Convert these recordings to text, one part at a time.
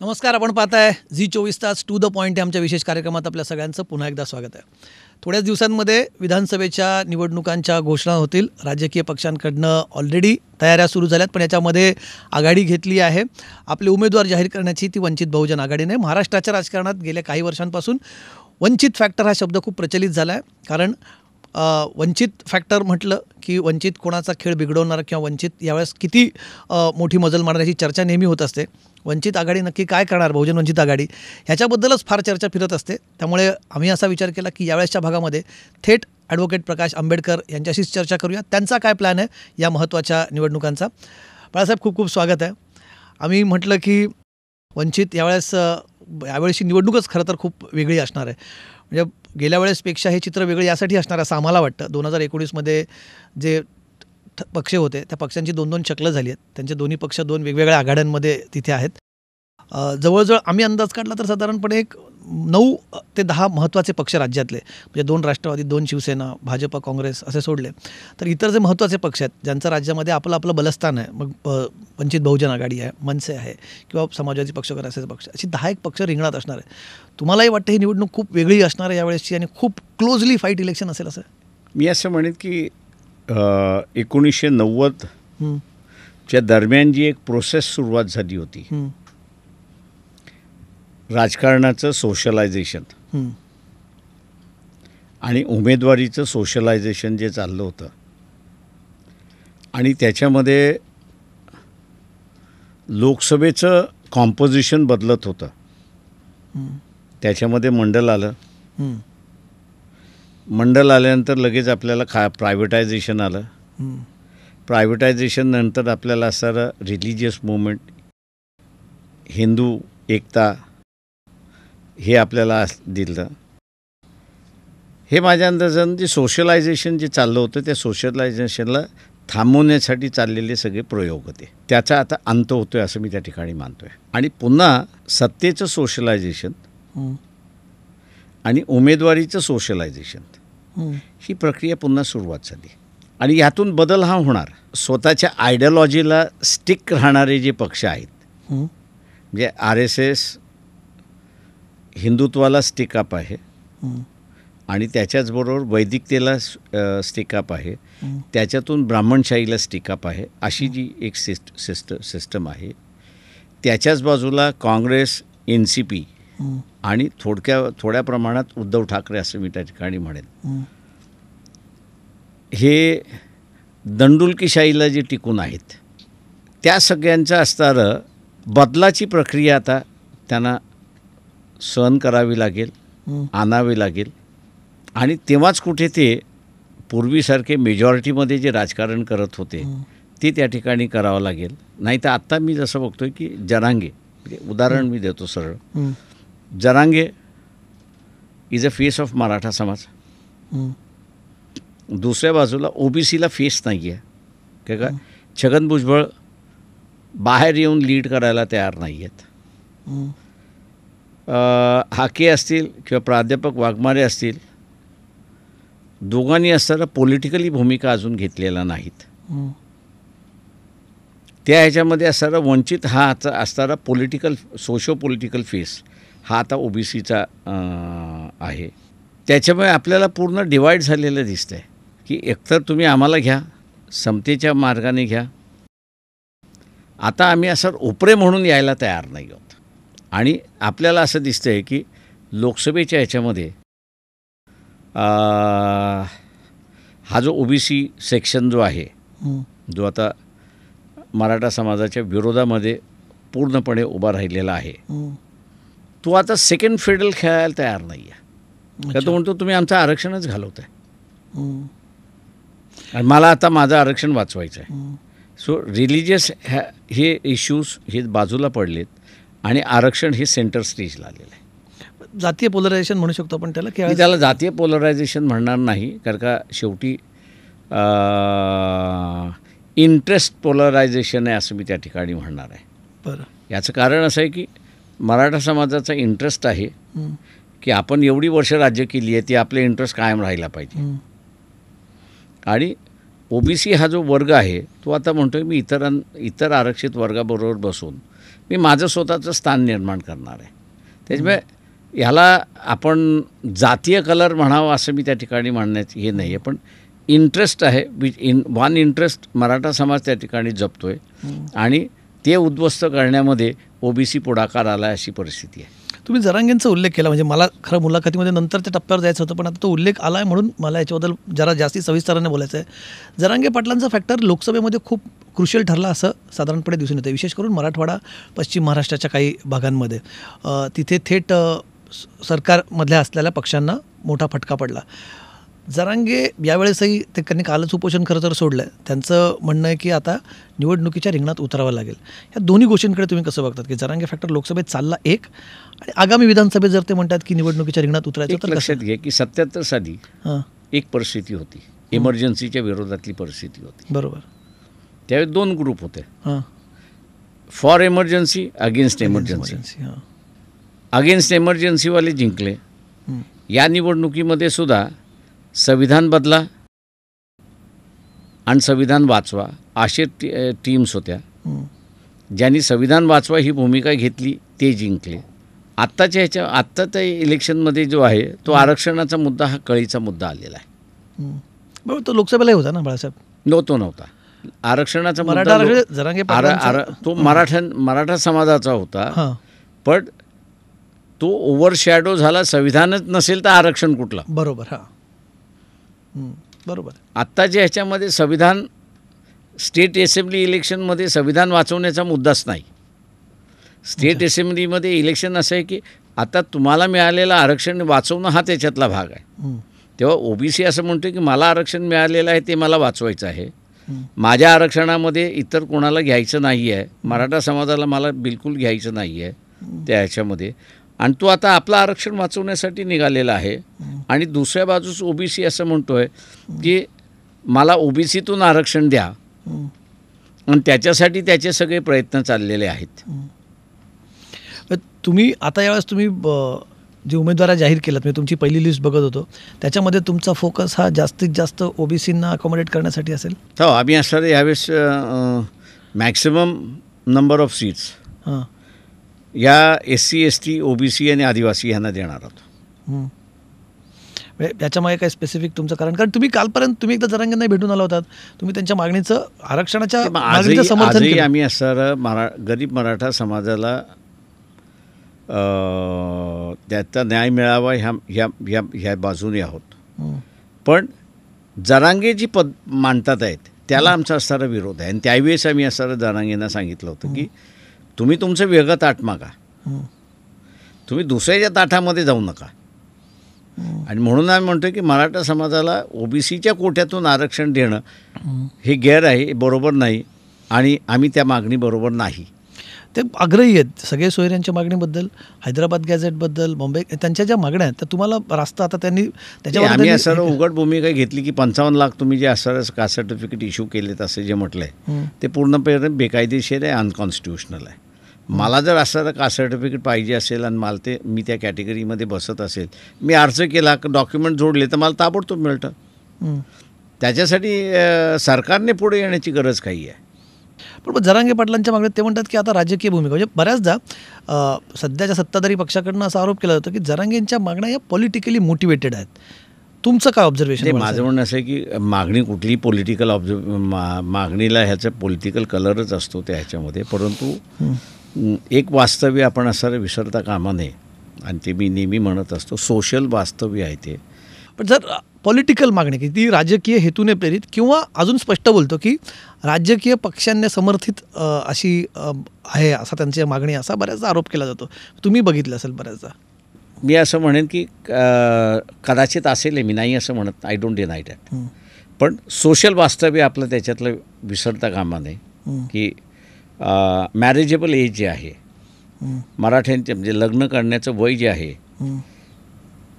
नमस्कार. आपण पाहताय झी 24 तास टू द पॉइंट. आमच्या विशेष कार्यक्रमात आपल्या सगळ्यांचं पुन्हा एकदा स्वागत आहे. थोड्याच दिवसांमध्ये विधानसभेच्या निवडणुकांच्या घोषणा होतील. राजकीय पक्षांकडनं ऑलरेडी तयाऱ्या सुरू झाल्यात, पण याच्यामध्ये आघाडी घेतली आहे. आपले उमेदवार जाहीर करण्याची ती वंचित बहुजन आघाडीने. महाराष्ट्राच्या राजकारणात गेल्या काही वर्षांपासून वंचित फॅक्टर हा शब्द खूप प्रचलित झाला आहे. कारण वंचित फॅक्टर म्हटलं की वंचित कोणाचा खेळ बिघडवणार किंवा वंचित यावेळेस किती मोठी मजल मारण्याची चर्चा नेहमी होत असते. वंचित आघाडी नक्की काय करणार, बहुजन वंचित आघाडी, ह्याच्याबद्दलच फार चर्चा फिरत असते. त्यामुळे आम्ही असा विचार केला की यावेळेसच्या भागामध्ये थेट ॲडव्होकेट प्रकाश आंबेडकर यांच्याशीच चर्चा करूया. त्यांचा काय प्लॅन आहे या महत्त्वाच्या निवडणुकांचा. बाळासाहेब, खूप खूप स्वागत आहे. आम्ही म्हटलं की वंचित यावेळेशी निवडणूकच खरं तर खूप वेगळी असणार आहे. म्हणजे गेल्या वेळेसपेक्षा हे चित्र वेगळं यासाठी असणार असं आम्हाला वाटतं. 2019मध्ये जे पक्ष होते त्या पक्षांची 2-2 चक्र झाली आहेत. त्यांचे दोन्ही पक्ष 2 वेगवेगळ्या आघाड्यांमध्ये तिथे आहेत. जवळजवळ आम्ही अंदाज काढला तर साधारणपणे 9 ते 10 महत्त्वाचे पक्ष राज्यातले, म्हणजे 2 राष्ट्रवादी, 2 शिवसेना, भाजप, काँग्रेस असे सोडले तर इतर जे महत्त्वाचे पक्ष आहेत ज्यांचं राज्यामध्ये आपलं बलस्थान आहे, मग वंचित बहुजन आघाडी आहे, मनसे आहे किंवा समाजवादी पक्ष वगैरे असेच पक्ष, अशी 10 पक्ष रिंगणात असणार आहे. तुम्हालाही वाटतं ही निवडणूक खूप वेगळी असणार आहे यावेळेसची आणि खूप क्लोजली फाईट इलेक्शन असेल असं? मी असं म्हणेन की 1990च्या दरम्यान जी एक प्रोसेस सुरुवात झाली होती, राजकारणाचं सोशलायझेशन आणि उमेदवारीचं सोशलायझेशन जे चाललं होतं आणि त्याच्यामध्ये लोकसभेचं कॉम्पोजिशन बदलत होतं. त्याच्यामध्ये मंडल आलं. मंडल आल्यानंतर लगेच आपल्याला प्रायव्हेटायझेशन आलं. प्रायव्हेटायझेशन नंतर आपल्याला असणारं रिलिजियस मुवमेंट, हिंदू एकता हे आपल्याला दिलं. हे माझ्या अंदाजानं जे सोशलायझेशन जे चाललं होतं त्या सोशलायझेशनला थांबवण्यासाठी चाललेले सगळे प्रयोग होते. त्याचा आता अंत होतो आहे असं मी त्या ठिकाणी मानतो आहे. आणि पुन्हा सत्तेचं सोशलायझेशन आणि उमेदवारीचं सोशलायझेशन ही प्रक्रिया पुन्हा सुरुवात झाली. आणि यातून बदल हा होणार. स्वतःच्या आयडियॉलॉजीला स्टिक राहणारे जे पक्ष आहेत, म्हणजे RSS हिंदुत्वाला स्टिकअप आहे आणि त्याच्याचबरोबर वैदिकतेला स्टिकअप आहे, त्याच्यातून ब्राह्मणशाहीला स्टिकअप आहे, अशी जी एक सिस्टम त्याच्याच बाजूला काँग्रेस, NCP आणि थोड्या प्रमाणात उद्धव ठाकरे असं मी त्या ठिकाणी म्हणेन. हे दंडुलकीशाहीला जे टिकून आहेत त्या सगळ्यांचं असणारं बदलाची प्रक्रिया आता त्यांना सहन करावी लागेल, आणावी लागेल. आणि तेव्हाच कुठे ते पूर्वीसारखे मेजॉरिटीमध्ये जे राजकारण करत होते ते त्या ठिकाणी करावं लागेल. नाही तर आत्ता मी जसं बघतोय की जरांगे, उदाहरण मी देतो सरळ, Jarange is a face of Maratha समाज. दुसऱ्या बाजूला OBCला फेस नाही आहे का छगन भुजबळ बाहेर येऊन लीड करायला तयार नाही आहेत. हाके असतील किंवा प्राध्यापक वाघमारे असतील, दोघांनी असताना पॉलिटिकली भूमिका अजून घेतलेल्या नाहीत. त्या ह्याच्यामध्ये असणारा वंचित हा आता असणारा सोशो पॉलिटिकल फेस हा आता OBCचा आहे. त्याच्यामुळे आपल्याला पूर्ण डिवाईड झालेलं दिसतं आहे की एकतर तुम्ही आम्हाला घ्या, समतेच्या मार्गाने घ्या, आता आम्ही असं उपरे म्हणून यायला तयार नाही आहोत. आणि आपल्याला असं दिसतं आहे की लोकसभेच्या ह्याच्यामध्ये हा जो OBC सेक्शन जो आहे, जो आता मराठा समाजाच्या विरोधामध्ये पूर्णपणे उभा राहिलेला आहे, तो आता सेकंड फिडल खेळायला तयार नाही आहे. का तो म्हणतो तुम्ही आमचं आरक्षणच घालवत आहे आणि मला आता माझं आरक्षण वाचवायचं आहे. सो रिलिजियस हे इश्यूज हे बाजूला पडलेत आणि आरक्षण हे सेंटर स्टेजला आलेलं आहे. जातीय पोलरायझेशन म्हणू शकतो आपण त्याला, मी त्याला जातीय पोलरायझेशन म्हणणार नाही, कारण का शेवटी इंटरेस्ट पोलरायझेशन आहे असं मी त्या ठिकाणी म्हणणार आहे. बरं, याचं कारण असं आहे की मराठा समाजाचा इंटरेस्ट आहे की आपण एवढी वर्ष राज्य केली आहे ती आपले इंटरेस्ट कायम राहिला पाहिजे. आणि OBC हा जो वर्ग आहे तो आता म्हणतोय मी इतर आरक्षित वर्गाबरोबर बसून मी माझं स्वतःचं स्थान निर्माण करणार आहे. त्याच्यामुळे ह्याला आपण जातीय कलर म्हणावं असं मी त्या ठिकाणी म्हणण्याचं हे नाही आहे, पण इंटरेस्ट आहे. वन इंटरेस्ट मराठा समाज त्या ठिकाणी जपतो आहे आणि ते उद्ध्वस्त करण्यामध्ये ओबीसी पुढाकार आला अशी परिस्थिती आहे. तुम्ही जरांगेंचा उल्लेख केला, म्हणजे मला खरं मुलाखतीमध्ये नंतरच्या टप्प्यावर जायचं होतं, पण आता तो उल्लेख आला आहे म्हणून मला याच्याबद्दल जरा जास्ती सविस्तराने बोलायचं आहे. जरांगे पाटलांचा फॅक्टर लोकसभेमध्ये खूप क्रुशियल ठरला असं साधारणपणे दिसून येतं, विशेष करून मराठवाडा, पश्चिम महाराष्ट्राच्या काही भागांमध्ये. तिथे थेट सरकारमधल्या असलेल्या पक्षांना मोठा फटका पडला. जरांगे यावेळेसही ते त्यांनी कालच उपोषण खरं तर सोडलं आहे. त्यांचं म्हणणं आहे की आता निवडणुकीच्या रिंगणात उतरावं लागेल. ह्या दोन्ही गोष्टींकडे तुम्ही कसं बघतात की जरांगे फॅक्टर लोकसभेत चालला एक, आणि आगामी विधानसभेत जर ते म्हणतात की निवडणुकीच्या रिंगणात उतरायचं तर लक्षात घ्या की 77 साली एक परिस्थिती होती, इमर्जन्सीच्या विरोधातली परिस्थिती होती. बरोबर. त्यावेळी 2 ग्रुप होते, for emergency, against emergency. Against एमर्जन्सीवाले जिंकले. या निवडणुकीमध्ये सुद्धा संविधान बदला आणि संविधान वाचवा असे टीम्स होत्या. ज्यांनी संविधान वाचवा ही भूमिका घेतली ते जिंकले. आत्ता त्या इलेक्शनमध्ये जो आहे तो आरक्षणाचा मुद्दा हा कळीचा मुद्दा आलेला आहे. बरोबर. तो लोकसभेलाही होता ना बाळासाहेब? नव्हता. आरक्षणाचा मुद्दा तो मराठा समाजाचा होता, पण तो ओव्हरशॅडो झाला. संविधानच नसेल तर आरक्षण कुठलं? बरोबर. बरोबर. आत्ताच्या ह्याच्यामध्ये संविधान, स्टेट असेंब्ली इलेक्शनमध्ये संविधान वाचवण्याचा मुद्दाच नाही. स्टेट असेंब्लीमध्ये इलेक्शन असं आहे की आता तुम्हाला मिळालेलं आरक्षण वाचवणं हा त्याच्यातला भाग आहे. तेव्हा ओबीसी असं म्हणतो की मला आरक्षण मिळालेलं आहे ते मला वाचवायचं आहे. माझ्या आरक्षणामध्ये इतर कोणाला घ्यायचं नाही आहे, मराठा समाजाला मला बिलकुल घ्यायचं नाही आहे त्या ह्याच्यामध्ये. आणि तो आता आपलं आरक्षण वाचवण्यासाठी निघालेला आहे. आणि दुसऱ्या बाजूस ओबीसी असं म्हणतोय की मला ओबीसीतून आरक्षण द्या, आणि त्याच्यासाठी त्याचे सगळे प्रयत्न चाललेले आहेत. तुम्ही आता यावेळेस तुम्ही जे उमेदवार जाहीर केलात, मी तुमची पहिली लिस्ट बघत होतो, त्याच्यामध्ये तुमचा फोकस हा जास्तीत जास्त ओबीसींना अकोमोडेट करण्यासाठी असेल? हो, आम्ही असं यावेळेस मॅक्सिमम नंबर ऑफ सीट्स या SC ST OBC आणि आदिवासी यांना देणार आहोत. याच्यामागे काय स्पेसिफिक तुमचं कारण तुम्ही कालपर्यंत तुम्ही एकदा जरांगेंना भेटून आला होतात, तुम्ही त्यांच्या मागणीचं आरक्षणाच्या मागणीचं समर्थन केलं. आम्ही असं गरीब मराठा समाजाला त्याचा न्याय मिळावा ह्या बाजूने आहोत. पण जरांगे जी मांडतात आहेत त्याला आमचा असणारा विरोध आहे. आणि त्यावेळेस आम्ही असणारा जरांगेंना सांगितलं होतं की तुम्ही तुमचं वेगळं ताट मागा, तुम्ही दुसऱ्याच्या ताटामध्ये जाऊ नका. आणि म्हणून आम्ही म्हणतो की मराठा समाजाला ओबीसीच्या कोट्यातून आरक्षण देणं हे गैर आहे, बरोबर नाही, आणि आम्ही त्या मागणी बरोबर नाही. ते आग्रही आहेत सगळे सोयऱ्यांच्या मागणीबद्दल, हैदराबाद गॅझेटबद्दल, बॉम्बे, त्यांच्या ज्या मागण्या आहेत त्या तुम्हाला रास्ता आता त्यांनी त्याच्यावर आम्ही असं उघड भूमिका घेतली की 55 लाख तुम्ही जे असं कास्ट सर्टिफिकेट इश्यू केलेत असे जे म्हटलं आहे ते पूर्णपणे बेकायदेशीर आहे, अनकॉन्स्टिट्युशनल आहे. मला जर असं कास्ट सर्टिफिकेट पाहिजे असेल आणि मला मी त्या कॅटेगरीमध्ये बसत असेल, मी अर्ज केला, डॉक्युमेंट जोडले तर मला ताबडतोब मिळतं. त्याच्यासाठी सरकारने पुढे येण्याची गरज काही आहे. पण जरांगे पाटलांच्या मागणीत ते म्हणतात की आता राजकीय भूमिका, म्हणजे बऱ्याचदा सध्याच्या सत्ताधारी पक्षाकडनं असा आरोप केला जातो की जरांगेंच्या मागण्या या पॉलिटिकली मोटिवेटेड आहेत. तुमचं काय ऑब्झर्वेशन? माझं म्हणणं असं आहे की मागणी कुठलीही पॉलिटिकल मागणीला ह्याचा पॉलिटिकल कलरच असतो त्या ह्याच्यामध्ये, परंतु एक वास्तव्य आपण असं विसरता कामा नये. आणि ते मी नेहमी म्हणत असतो, सोशल वास्तव्य आहे ते. पण जर पॉलिटिकल मागणी की ती राजकीय हेतूने प्रेरित किंवा अजून स्पष्ट बोलतो की राजकीय पक्षांनी समर्थित अशी आहे, असा त्यांची मागणी, असा बऱ्याचदा आरोप केला जातो. तुम्ही बघितलं असेल बऱ्याचदा. मी असं म्हणेन की कदाचित असेल, मी नाही असं म्हणत, आय डोंट डिनाय दॅट. पण सोशल वास्तव्य आपलं त्याच्यातलं विसरता कामा नये की मॅरेजेबल एज जे आहे मराठ्यांचे, म्हणजे लग्न करण्याचं वय जे आहे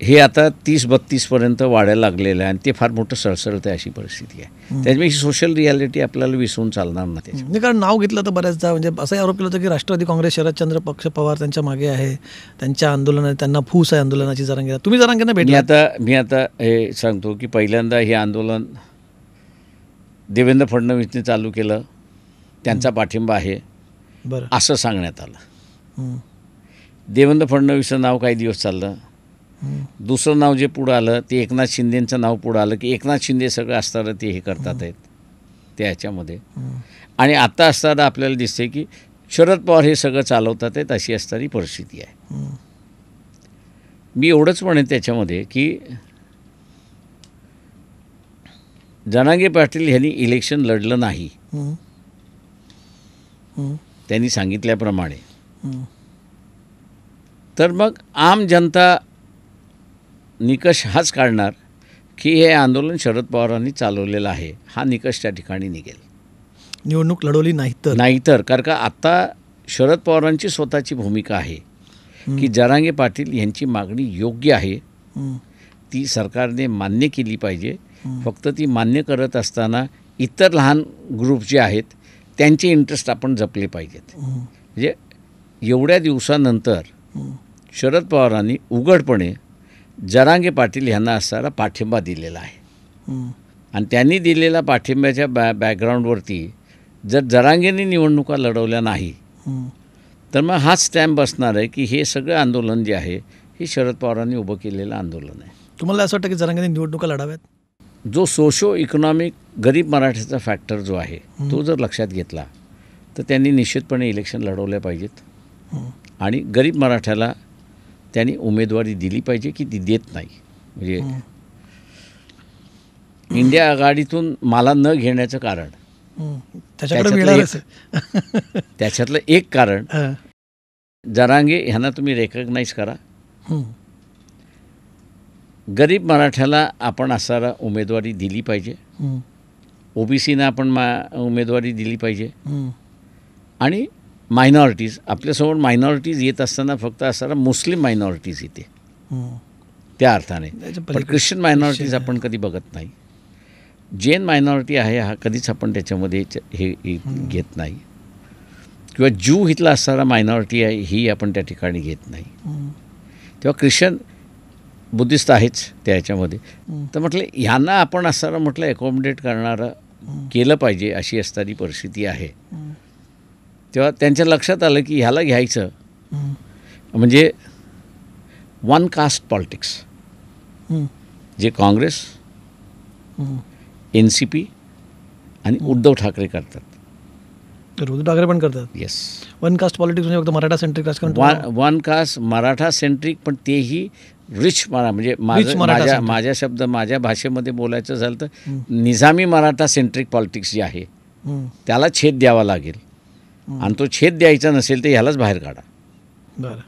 हे आता 30-32पर्यंत वाढायला लागलेलं आहे, आणि ते फार मोठं सळसळतं अशी परिस्थिती आहे. त्याच्यामुळे ही सोशल रियालिटी आपल्याला विसरून चालणार नाही. कारण नाव घेतलं तर बऱ्याचदा म्हणजे असंही आरोप केलं होतं की राष्ट्रवादी काँग्रेस, शरदचंद्र पक्ष पवार त्यांच्या मागे आहे, त्यांच्या आंदोलनात त्यांना फूस आहे आंदोलनाची. जरांगे, तुम्ही जरांगेंना भेटले? मी आता हे सांगतो की पहिल्यांदा हे आंदोलन देवेंद्र फडणवीसने चालू केलं, त्यांचा पाठिंबा आहे. बरं. असं सांगण्यात आलं. हं. देवेंद्र फडणवीसचं नाव काही दिवस चाललं. हं. दुसरं नाव जे पुढं आलं ते एकनाथ शिंदेचं नाव पुढं आलं की एकनाथ शिंदे सगळं असताना ते हे करतात आहेत ते ह्याच्यामध्ये. आणि आत्ता असताना आपल्याला दिसते की शरद पवार हे सगळं चालवतात आहेत अशी असणारी परिस्थिती आहे. मी एवढंच म्हणेन त्याच्यामध्ये की जनांगे पाटील यांनी इलेक्शन लढलं नाही त्यांनी सांगितल्याप्रमाणे, तर मग आम जनता निकष हाच काढणार की हे आंदोलन शरद पवारांनी चालवलेलं आहे, हा निकष त्या ठिकाणी निघेल. निवडणूक लढवली नाहीतर कारण का आता शरद पवारांची स्वतःची भूमिका आहे की जरांगे पाटील यांची मागणी योग्य आहे, ती सरकारने मान्य केली पाहिजे. फक्त ती मान्य करत असताना इतर लहान ग्रुप जे आहेत त्यांचे इंटरेस्ट आपण जपले पाहिजेत. म्हणजे एवढ्या दिवसानंतर शरद पवारांनी उघडपणे जरांगे पाटील यांना असणारा पाठिंबा दिलेला आहे. आणि त्यांनी दिलेल्या पाठिंब्याच्या बॅकग्राऊंडवरती जर जरांगेने निवडणुका लढवल्या नाही तर मग हाच स्टॅम्प बसणार आहे की हे सगळं आंदोलन जे आहे हे शरद पवारांनी उभं केलेलं आंदोलन आहे. तुम्हाला असं वाटतं की जरांगेने निवडणुका लढाव्यात? जो सोशो इकॉनॉमिक गरीब मराठ्याचा फॅक्टर जो आहे तो जर लक्षात घेतला तर त्यांनी निश्चितपणे इलेक्शन लढवल्या पाहिजेत. आणि गरीब मराठ्याला त्यांनी उमेदवारी दिली पाहिजे की ती देत नाही. म्हणजे इंडिया आघाडीतून मला न घेण्याचं कारण त्याच्यातलं एक कारण जरांगे ह्यांना तुम्ही रेकग्नाइज करा, गरीब मराठ्याला आपण असणारा उमेदवारी दिली पाहिजे, ओबीसीना आपण उमेदवारी दिली पाहिजे. आणि मायनॉरिटीज आपल्यासमोर मायनॉरिटीज येत असताना फक्त असणारा मुस्लिम मायनॉरिटीज येते त्या अर्थाने, पण ख्रिश्चन मायनॉरिटीज आपण कधी बघत नाही. जैन मायनॉरिटी आहे हा कधीच आपण त्याच्यामध्ये हे घेत नाही, किंवा ज्यू इथला असणारा मायनॉरिटी आहे ही आपण त्या ठिकाणी घेत नाही. तेव्हा ख्रिश्चन बुद्धिस्ट आहेच त्या ह्याच्यामध्ये. तर म्हटलं ह्यांना आपण असणारं म्हटलं अकोमोडेट करणारं केलं पाहिजे अशी असणारी परिस्थिती आहे. तेव्हा त्यांच्या लक्षात आलं की ह्याला घ्यायचं म्हणजे वन कास्ट पॉलिटिक्स जे काँग्रेस, NCP आणि उद्धव ठाकरे करतात. उद्धव ठाकरे पण करतात. येस. वन कास्ट पॉलिटिक्स म्हणजे फक्त मराठा सेंट्रिक राजकारण. वन कास्ट मराठा सेंट्रिक, पण तेही रिच म्हणजे माझ्या भाषेमध्ये बोलायचं झालं तर निजामी मराठा सेंट्रिक पॉलिटिक्स जे आहे त्याला छेद द्यावा लागेल. आणि तो छेद द्यायचा नसेल तर ह्यालाच बाहेर काढा. बरं.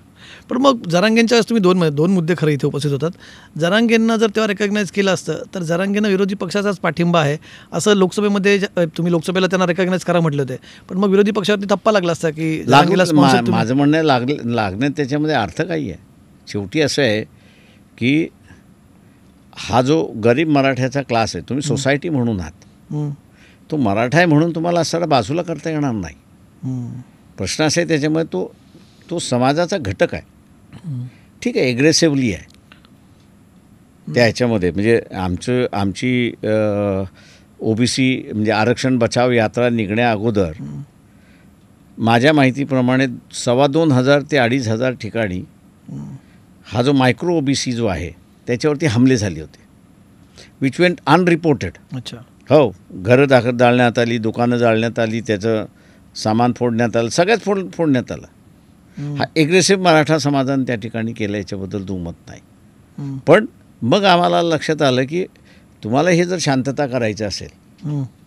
पण मग जरांगेंच्या तुम्ही दोन मुद्दे खरं इथे उपस्थित होतात. जरांगेंना जर तेव्हा रेकग्नाइज केलं असतं तर जरांगेंना विरोधी पक्षाचाच पाठिंबा आहे असं लोकसभेमध्ये तुम्ही लोकसभेला त्यांना रेकग्नाइज करा म्हटलं होते, पण मग विरोधी पक्षावरती थप्पा लागला असता की माझं म्हणणं लागण्यात त्याच्यामध्ये अर्थ काही आहे. शेवटी असं आहे की हा जो गरीब मराठ्याचा क्लास आहे, तुम्ही सोसायटी म्हणून आहात, तो मराठा आहे म्हणून तुम्हाला असणारा बाजूला करता येणार नाही. प्रश्न असा आहे त्याच्यामुळे तो समाजाचा घटक आहे. ठीक आहे, ॲग्रेसिव्हली आहे त्या ह्याच्यामध्ये. म्हणजे आमची OBC म्हणजे आरक्षण बचाव यात्रा निघण्या अगोदर माझ्या माहितीप्रमाणे 2,500 ते 2,500 ठिकाणी हा जो मायक्रो OBC जो आहे त्याच्यावरती हमले झाले होते, विच वेंट अनरिपोर्टेड. अच्छा. हो, घरं जाळण्यात आली, दुकानं जाळण्यात आली, त्याचं सामान फोडण्यात आलं, सगळ्यात फोडण्यात आलं. हा ॲग्रेसिव्ह मराठा समाजाने त्या ठिकाणी केलं, याच्याबद्दल दुमत नाही. पण मग आम्हाला लक्षात आलं की तुम्हाला हे जर शांतता करायचं असेल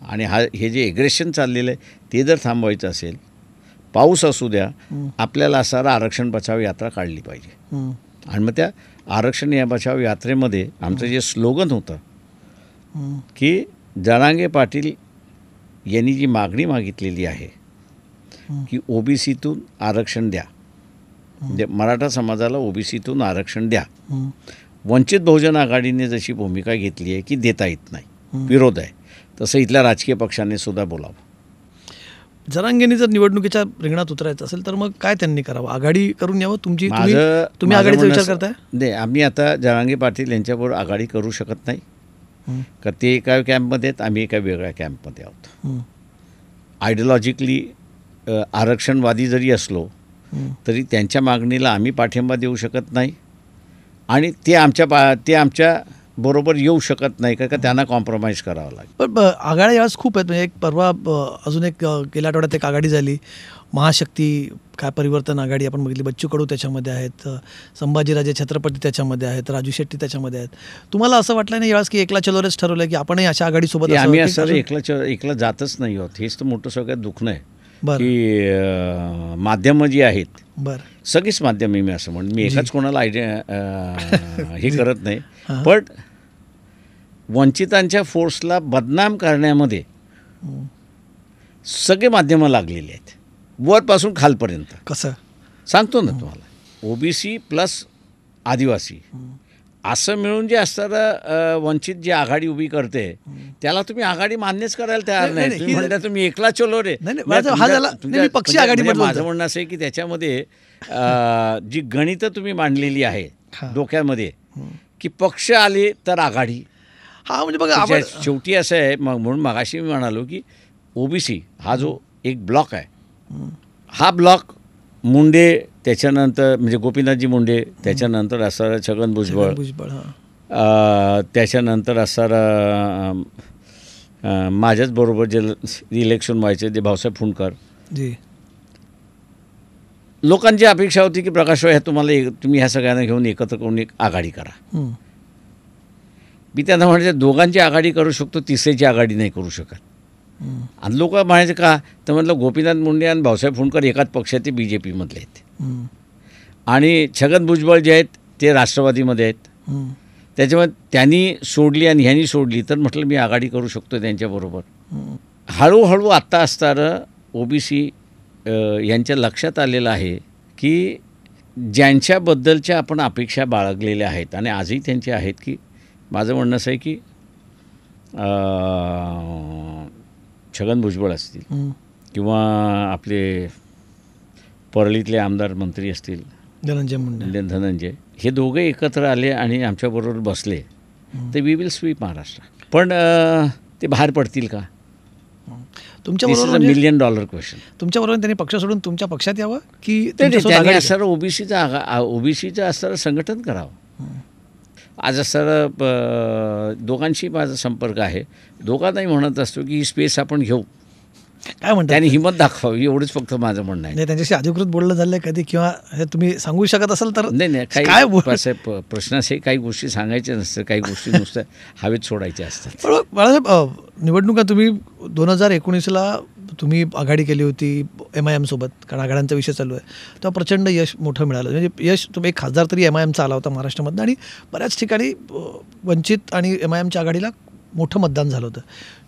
आणि हे जे ॲग्रेशन चाललेलं आहे ते जर थांबवायचं असेल, पाऊस असू द्या, आपल्याला असणारा आरक्षण बचाव यात्रा काढली पाहिजे. आणि मग त्या आरक्षण या बचाव यात्रेमध्ये आमचं जे स्लोगन होतं की जरांगे पाटील यांनी जी मागणी मागितलेली आहे की OBCतून आरक्षण द्या, म्हणजे मराठा समाजाला OBCतून आरक्षण द्या, वंचित बहुजन आघाडीने जशी भूमिका घेतली आहे की देता येत नाही, विरोध आहे, तसं इथल्या राजकीय पक्षांनी सुद्धा बोलावं. जरांगेंनी जर निवडणुकीच्या रिंगणात उतरायचं असेल तर मग काय त्यांनी करावं? आघाडी करून यावं? तुम्ही आघाडीचा विचार करताय? नाही, आम्ही आता जरांगे पाटील यांच्याबरोबर आघाडी करू शकत नाही, का ते एका कॅम्पमध्ये आहेत, आम्ही एका वेगळ्या कॅम्पमध्ये आहोत. आयडियॉलॉजिकली आरक्षणवादी जरी असलो तरी त्यांच्या मागणीला आम्ही पाठिंबा देऊ शकत नाही आणि ते आमच्या बरोबर येऊ शकत नाही का त्यांना कॉम्प्रोमाइज करावं लागेल. पण आघाड्या यावेळेस खूप आहेत. म्हणजे एक परवा अजून एक गेल्या आठवड्यात एक आघाडी झाली, महाशक्ती काय परिवर्तन आघाडी आपण बघितली. बच्चू कडू त्याच्यामध्ये आहेत, संभाजीराजे छत्रपती त्याच्यामध्ये आहेत, राजू शेट्टी त्याच्यामध्ये आहेत. तुम्हाला असं वाटलं नाही यावेळेस की एकला चलोरेच ठरवलं की आपणही अशा आघाडीसोबत आम्ही असं एकला जातच नाही आहोत. हेच तर मोठं सगळ्यात दुःख नाही की माध्यमं जी आहेत सगळीच माध्यम मी असं म्हणून मी एकाच कोणाला हे करत नाही. पण वंचितांच्या फोर्सला बदनाम करण्यामध्ये सगळे माध्यमं लागलेली आहेत वरपासून खालपर्यंत. कसं सांगतो ना तुम्हाला, ओबीसी प्लस आदिवासी असं मिळून जे असणारं वंचित जी आघाडी उभी करते त्याला तुम्ही आघाडी मान्यच करायला तयार नाही. तुम्ही म्हणता तुम्ही एकला चलो रे. माझं म्हणणं असं आहे की त्याच्यामध्ये जी गणितं तुम्ही मांडलेली आहे डोक्यामध्ये की पक्ष आले तर आघाडी. म्हणजे बघा शेवटी असं आहे म्हणून मगाशी मी म्हणालो की ओबीसी हा जो एक ब्लॉक आहे, हा ब्लॉक मुंडे त्याच्यानंतर म्हणजे गोपीनाथजी मुंडे, त्याच्यानंतर असणारं छगन भुजबळ, त्याच्यानंतर असणारं माझ्याच बरोबर जे इलेक्शन व्हायचे ते भाऊसाहेब फुंडकर. लोकांची अपेक्षा होती की प्रकाशराव तुम्ही ह्या सगळ्यांना घेऊन एकत्र करून एक आघाडी करा. मी त्यांना म्हणायचं दोघांची आघाडी करू शकतो, तिसऱ्याची आघाडी नाही करू शकत. आणि लोक म्हणायचे का तर म्हटलं गोपीनाथ मुंडे आणि भाऊसाहेब फुंडकर एकाच पक्षाचे BJP मधले आहेत आणि छगन भुजबळ जे आहेत ते राष्ट्रवादीमध्ये आहेत. त्याच्यामुळे त्यांनी सोडली आणि ह्यांनी सोडली तर म्हटलं मी आघाडी करू शकतो त्यांच्याबरोबर. हळूहळू आत्ता असणारं ओबीसी यांच्या लक्षात आलेलं आहे की ज्यांच्याबद्दलच्या आपण अपेक्षा बाळगलेल्या आहेत आणि आजही त्यांच्या आहेत की माझं म्हणणं असं आहे की छगन भुजबळ असतील किंवा आपले परळीतले आमदार मंत्री असतील धनंजय, हे दोघे एकत्र आले आणि आमच्याबरोबर बसले तर वी विल स्वीप महाराष्ट्र. पण ते बाहेर पडतील का? तुमच्याबरोबर $1 मिलियन क्वेश्चन. तुमच्याबरोबर त्यांनी पक्ष सोडून तुमच्या पक्षात यावं की त्यांनी असणारं ओबीसीचं असणारं संघटन करावं. आज असणारं दोघांशी माझा संपर्क आहे. दोघांनाही म्हणत असतो की ही स्पेस आपण घेऊ, काय म्हणतात त्यांनी हिंमत दाखवावी एवढंच फक्त माझं म्हणणं आहे. नाही त्यांच्याशी अधिकृत बोलणं झालं कधी किंवा हे तुम्ही सांगू शकत असाल तर? नाही काय प्रश्न असे काही गोष्टी सांगायच्या नसतात, काही गोष्टी नुसत्या हवेत सोडायच्या असतात. बाळासाहेब, निवडणुका तुम्ही 2019ला तुम्ही आघाडी केली होती MIM सोबत, कारण आघाड्यांचा विषय चालू आहे, तेव्हा प्रचंड यश मोठं मिळालं. म्हणजे यश तुम्ही एक खासदार तरी MIMचा आला होता महाराष्ट्रामधनं आणि बऱ्याच ठिकाणी वंचित आणि MIMच्या आघाडीला मोठं मतदान झालं होतं.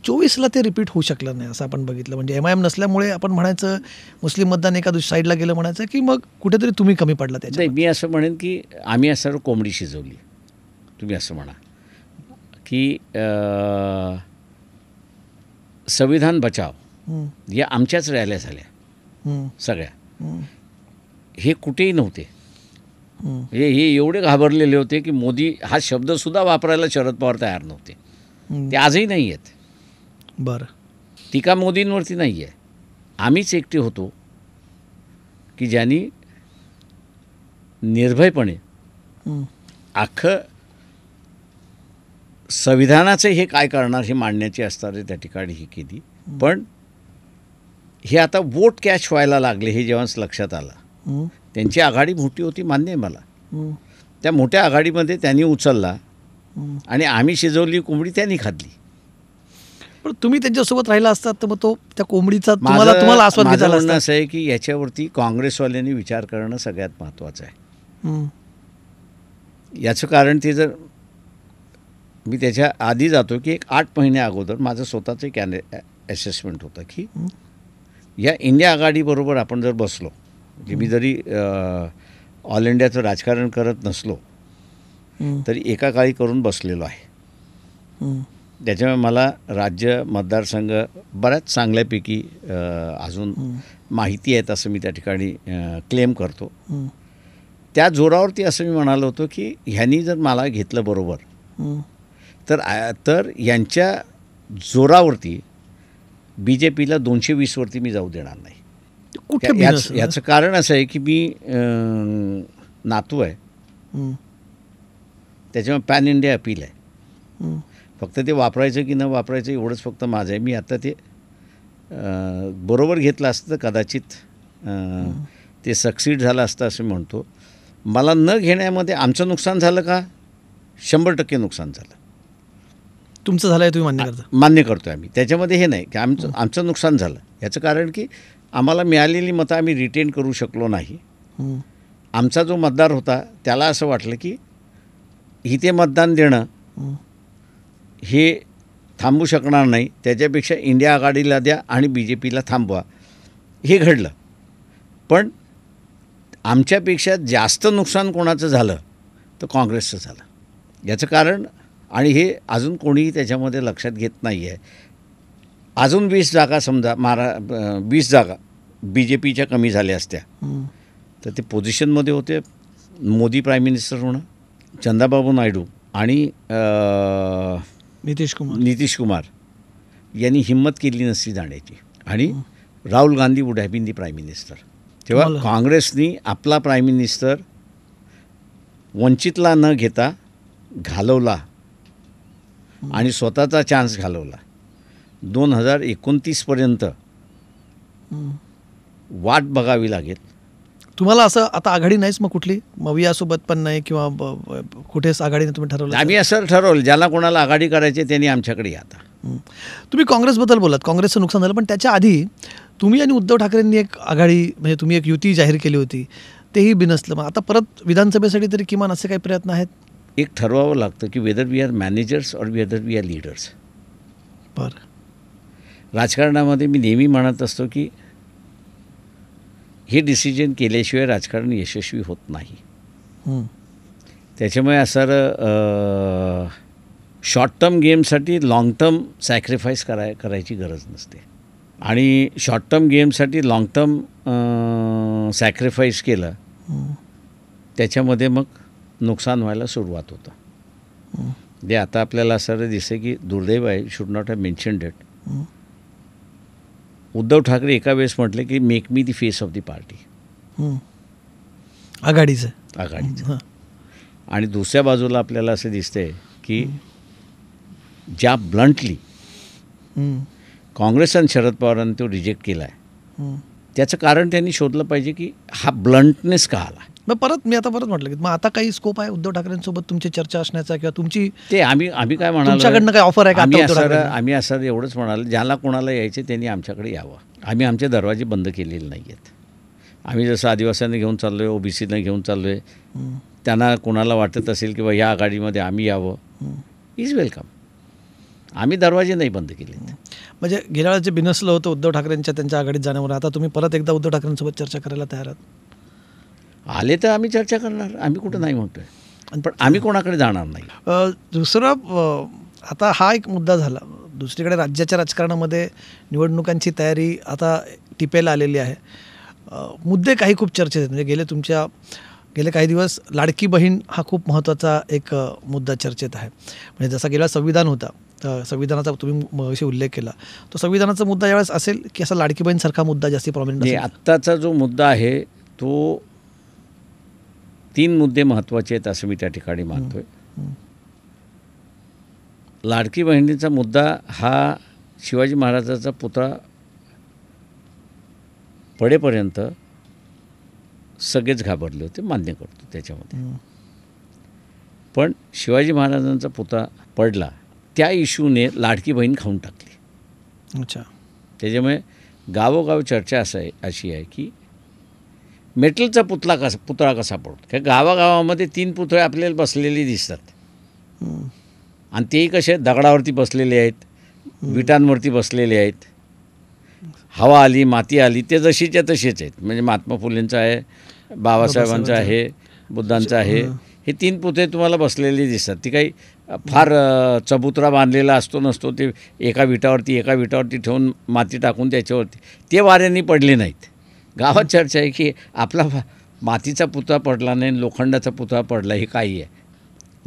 24ला ते रिपीट होऊ शकलं नाही असं आपण बघितलं. म्हणजे MIM नसल्यामुळे आपण म्हणायचं मुस्लिम मतदान एका साईडला गेलं म्हणायचं की मग कुठेतरी तुम्ही कमी पडला त्याच्या. मी असं म्हणेन की आम्ही असं कोंबडी शिजवली, तुम्ही असं म्हणा की संविधान बचाव या आमच्याच रॅल्या झाल्या सगळ्या. हे कुठेही नव्हते. हे एवढे घाबरलेले होते की मोदी हा शब्दसुद्धा वापरायला शरद पवार तयार नव्हते. ते आजही नाही आहेत. बरं, टीका मोदींवरती नाही आहे. आम्हीच एकटे होतो की ज्यांनी निर्भयपणे अख्खं संविधानाचं हे काय करणार हे मांडण्याची असणारे त्या ठिकाणी ही केली. पण हे आता वोट कॅच व्हायला लागले हे जेव्हा लक्षात आलं. त्यांची आघाडी मोठी होती मान्य आहे मला. त्या मोठ्या आघाडीमध्ये त्यांनी उचलला आणि आम्ही शिजवली कोंबडी त्यांनी खाल्ली. पण तुम्ही त्यांच्यासोबत राहिला असतात तर मग तो त्या कोंबडीचा तुम्हाला आस्वाद घेता आला असता. असं आहे की याच्यावरती काँग्रेसवाल्यांनी विचार करणं सगळ्यात महत्त्वाचं आहे. याचं कारण ते जर मी त्याच्या आधी जातो की एक 8 महिने अगोदर माझं स्वतःचं एक असेसमेंट होतं की या इंडिया आघाडीबरोबर आपण जर बसलो, म्हणजे मी जरी ऑल इंडियाचं राजकारण करत नसलो तरी एका काळी करून बसलेलो आहे. त्याच्यामुळे मला राज्य मतदारसंघ बऱ्याच चांगल्यापैकी अजून माहिती आहेत असं मी त्या ठिकाणी क्लेम करतो. त्या जोरावरती असं मी म्हणालो होतो की ह्यांनी जर मला घेतलं बरोबर तर यांच्या जोरावरती BJPला 220वरती मी जाऊ देणार नाही. कुठे बिनस? याचं कारण असं आहे की मी नातू आहे, त्याच्यामुळे पॅन इंडिया अपील आहे. फक्त ते वापरायचं की न वापरायचं एवढंच फक्त माझं आहे. मी आता ते बरोबर घेतलं असतं तर कदाचित ते सक्सीड झालं असतं असं म्हणतो. मला न घेण्यामध्ये आमचं नुकसान झालं का? 100% नुकसान झालं. तुमचं झालं आहे, तुम्ही मान्य करता? मान्य करतो आहे आम्ही. त्याच्यामध्ये हे नाही की आमचं नुकसान झालं. याचं कारण की आम्हाला मिळालेली मतं आम्ही रिटेन करू शकलो नाही. आमचा जो मतदार होता त्याला असं वाटलं की इथे मतदान देणं हे थांबू शकणार नाही, त्याच्यापेक्षा इंडिया आघाडीला द्या आणि BJPला थांबवा. हे घडलं. पण आमच्यापेक्षा जास्त नुकसान कोणाचं झालं तर काँग्रेसचं झालं. याचं कारण, आणि हे अजून कोणीही त्याच्यामध्ये लक्षात घेत नाही आहे, अजून 20 जागा समजा 20 जागा BJPच्या कमी झाल्या असत्या तर ते पोझिशनमध्ये होते मोदी प्राईम मिनिस्टर होणं, चंद्राबाबू नायडू आणि नितीश कुमार यांनी हिंमत केली नसती जाण्याची, आणि Rahul Gandhi would have been the prime minister. तेव्हा काँग्रेसनी आपला प्राईम मिनिस्टर वंचितला न घेता घालवला आणि स्वतःचा चान्स घालवला. 2029पर्यंत वाट बघावी लागेल. तुम्हाला असं आता आघाडी नाहीच मग कुठली, मवियासोबत पण नाही किंवा कुठेच आघाडीने तुम्ही ठरवलं? आम्ही असं ठरवलं, ज्याला कोणाला आघाडी करायची त्यांनी आमच्याकडे या. आता तुम्ही काँग्रेसबद्दल बोलात, काँग्रेसचं नुकसान झालं, पण त्याच्या आधी तुम्ही आणि उद्धव ठाकरेंनी एक आघाडी म्हणजे तुम्ही एक युती जाहीर केली होती, तेही बिनसलं. मग आता परत विधानसभेसाठी तरी किमान असे काही प्रयत्न आहेत? एक ठरवावं लागतं की वेदर वी आर मॅनेजर्स और वेदर वी आर लीडर्स. बरं. राजकारणामध्ये मी नेहमी म्हणत असतो की हे डिसिजन केल्याशिवाय राजकारण यशस्वी होत नाही. त्याच्यामुळे असं शॉर्ट टर्म गेमसाठी लाँग टर्म सॅक्रिफाईस करायची गरज नसते, आणि शॉर्ट टर्म गेमसाठी लाँग टर्म सॅक्रिफाईस केलं त्याच्यामध्ये मग नुकसान व्हायला सुरुवात होतं. जे आता आपल्याला असं दिसतं की दुर्दैव आहे, should not have mentioned it. Uddhav Thackeray एका वेळेस म्हटले की make me the face of the party, आघाडीचं. आणि दुसऱ्या बाजूला आपल्याला असं दिसतंय की ज्या ब्लंटली काँग्रेस आणि शरद पवारांनी तो रिजेक्ट केला आहे, त्याचं कारण त्यांनी शोधलं पाहिजे की हा ब्लंटनेस का आला. मग मी आता परत म्हटलं की मग आता काही स्कोप आहे उद्धव ठाकरेंसोबत तुमची चर्चा असण्याचा, किंवा तुमची ते आम्ही काय म्हणालो, तुमच्याकडनं काही ऑफर आहे का? आम्ही असं एवढंच म्हणाल, ज्याला कोणाला यायचे त्यांनी आमच्याकडे यावं. आम्ही आमचे दरवाजे बंद केलेले नाही आहेत. आम्ही जसं आदिवासींना घेऊन चाललो आहे, OBCना घेऊन चाललो आहे, त्यांना कोणाला वाटत असेल किंवा या आघाडीमध्ये आम्ही यावं, इज वेलकम. आम्ही दरवाजे नाही बंद केले. म्हणजे गेल्या वेळेस जे बिनसलं होतं उद्धव ठाकरेंच्या त्यांच्या आघाडीत जाण्यावर, आता तुम्ही परत एकदा उद्धव ठाकरेंसोबत चर्चा करायला तयार आहात? आले तर आम्ही चर्चा करणार, आम्ही कुठं नाही म्हणतोय, पण आम्ही कोणाकडे जाणार नाही. दुसरं, आता हा एक मुद्दा झाला. दुसरीकडे राज्याच्या राजकारणामध्ये निवडणुकांची तयारी आता टिपेला आलेली आहे. मुद्दे काही खूप चर्चेत आहेत. म्हणजे गेले काही दिवस लाडकी बहीण हा खूप महत्त्वाचा एक मुद्दा चर्चेत आहे. म्हणजे जसा गेला संविधान होता, तर संविधानाचा तुम्ही मगाशी उल्लेख केला, तो संविधानाचा मुद्दा यावेळेस असेल की असा लाडकी बहीणसारखा मुद्दा जास्ती प्रॉमिनंट असेल? आत्ताचा जो मुद्दा आहे तो 3 मुद्दे महत्त्वाचे आहेत असं मी त्या ठिकाणी मानतोय. लाडकी बहिणीचा मुद्दा हा शिवाजी महाराजाचा पुतळा पडेपर्यंत सगळेच घाबरले होते, मान्य करतो त्याच्यामध्ये. पण शिवाजी महाराजांचा पुतळा पडला, त्या इश्यूने लाडकी बहीण खाऊन टाकली. अच्छा. त्याच्यामुळे गावोगाव चर्चा अशी आहे की मेटलचा पुतळा कसा पडतो. काय गावागावामध्ये 3 पुतळे आपल्याला बसलेले दिसतात, आणि तेही कसे दगडावरती बसलेले आहेत, विटांवरती बसलेले आहेत. हवा आली, माती आली, ते जशीच्या तशीच आहेत. म्हणजे महात्मा फुलेंचं आहे, बाबासाहेबांचं आहे, बुद्धांचं आहे. हे 3 पुतळे तुम्हाला बसलेले दिसतात. ती काही फार चबुतरा बांधलेला असतो नसतो, ते एका विटावरती ठेवून माती टाकून त्याच्यावरती ते वाऱ्यांनी पडले नाहीत. गावात चर्चा आहे की आपला मातीचा पुतळा पडला नाही, लोखंडाचा पुतळा पडला, हे काही आहे.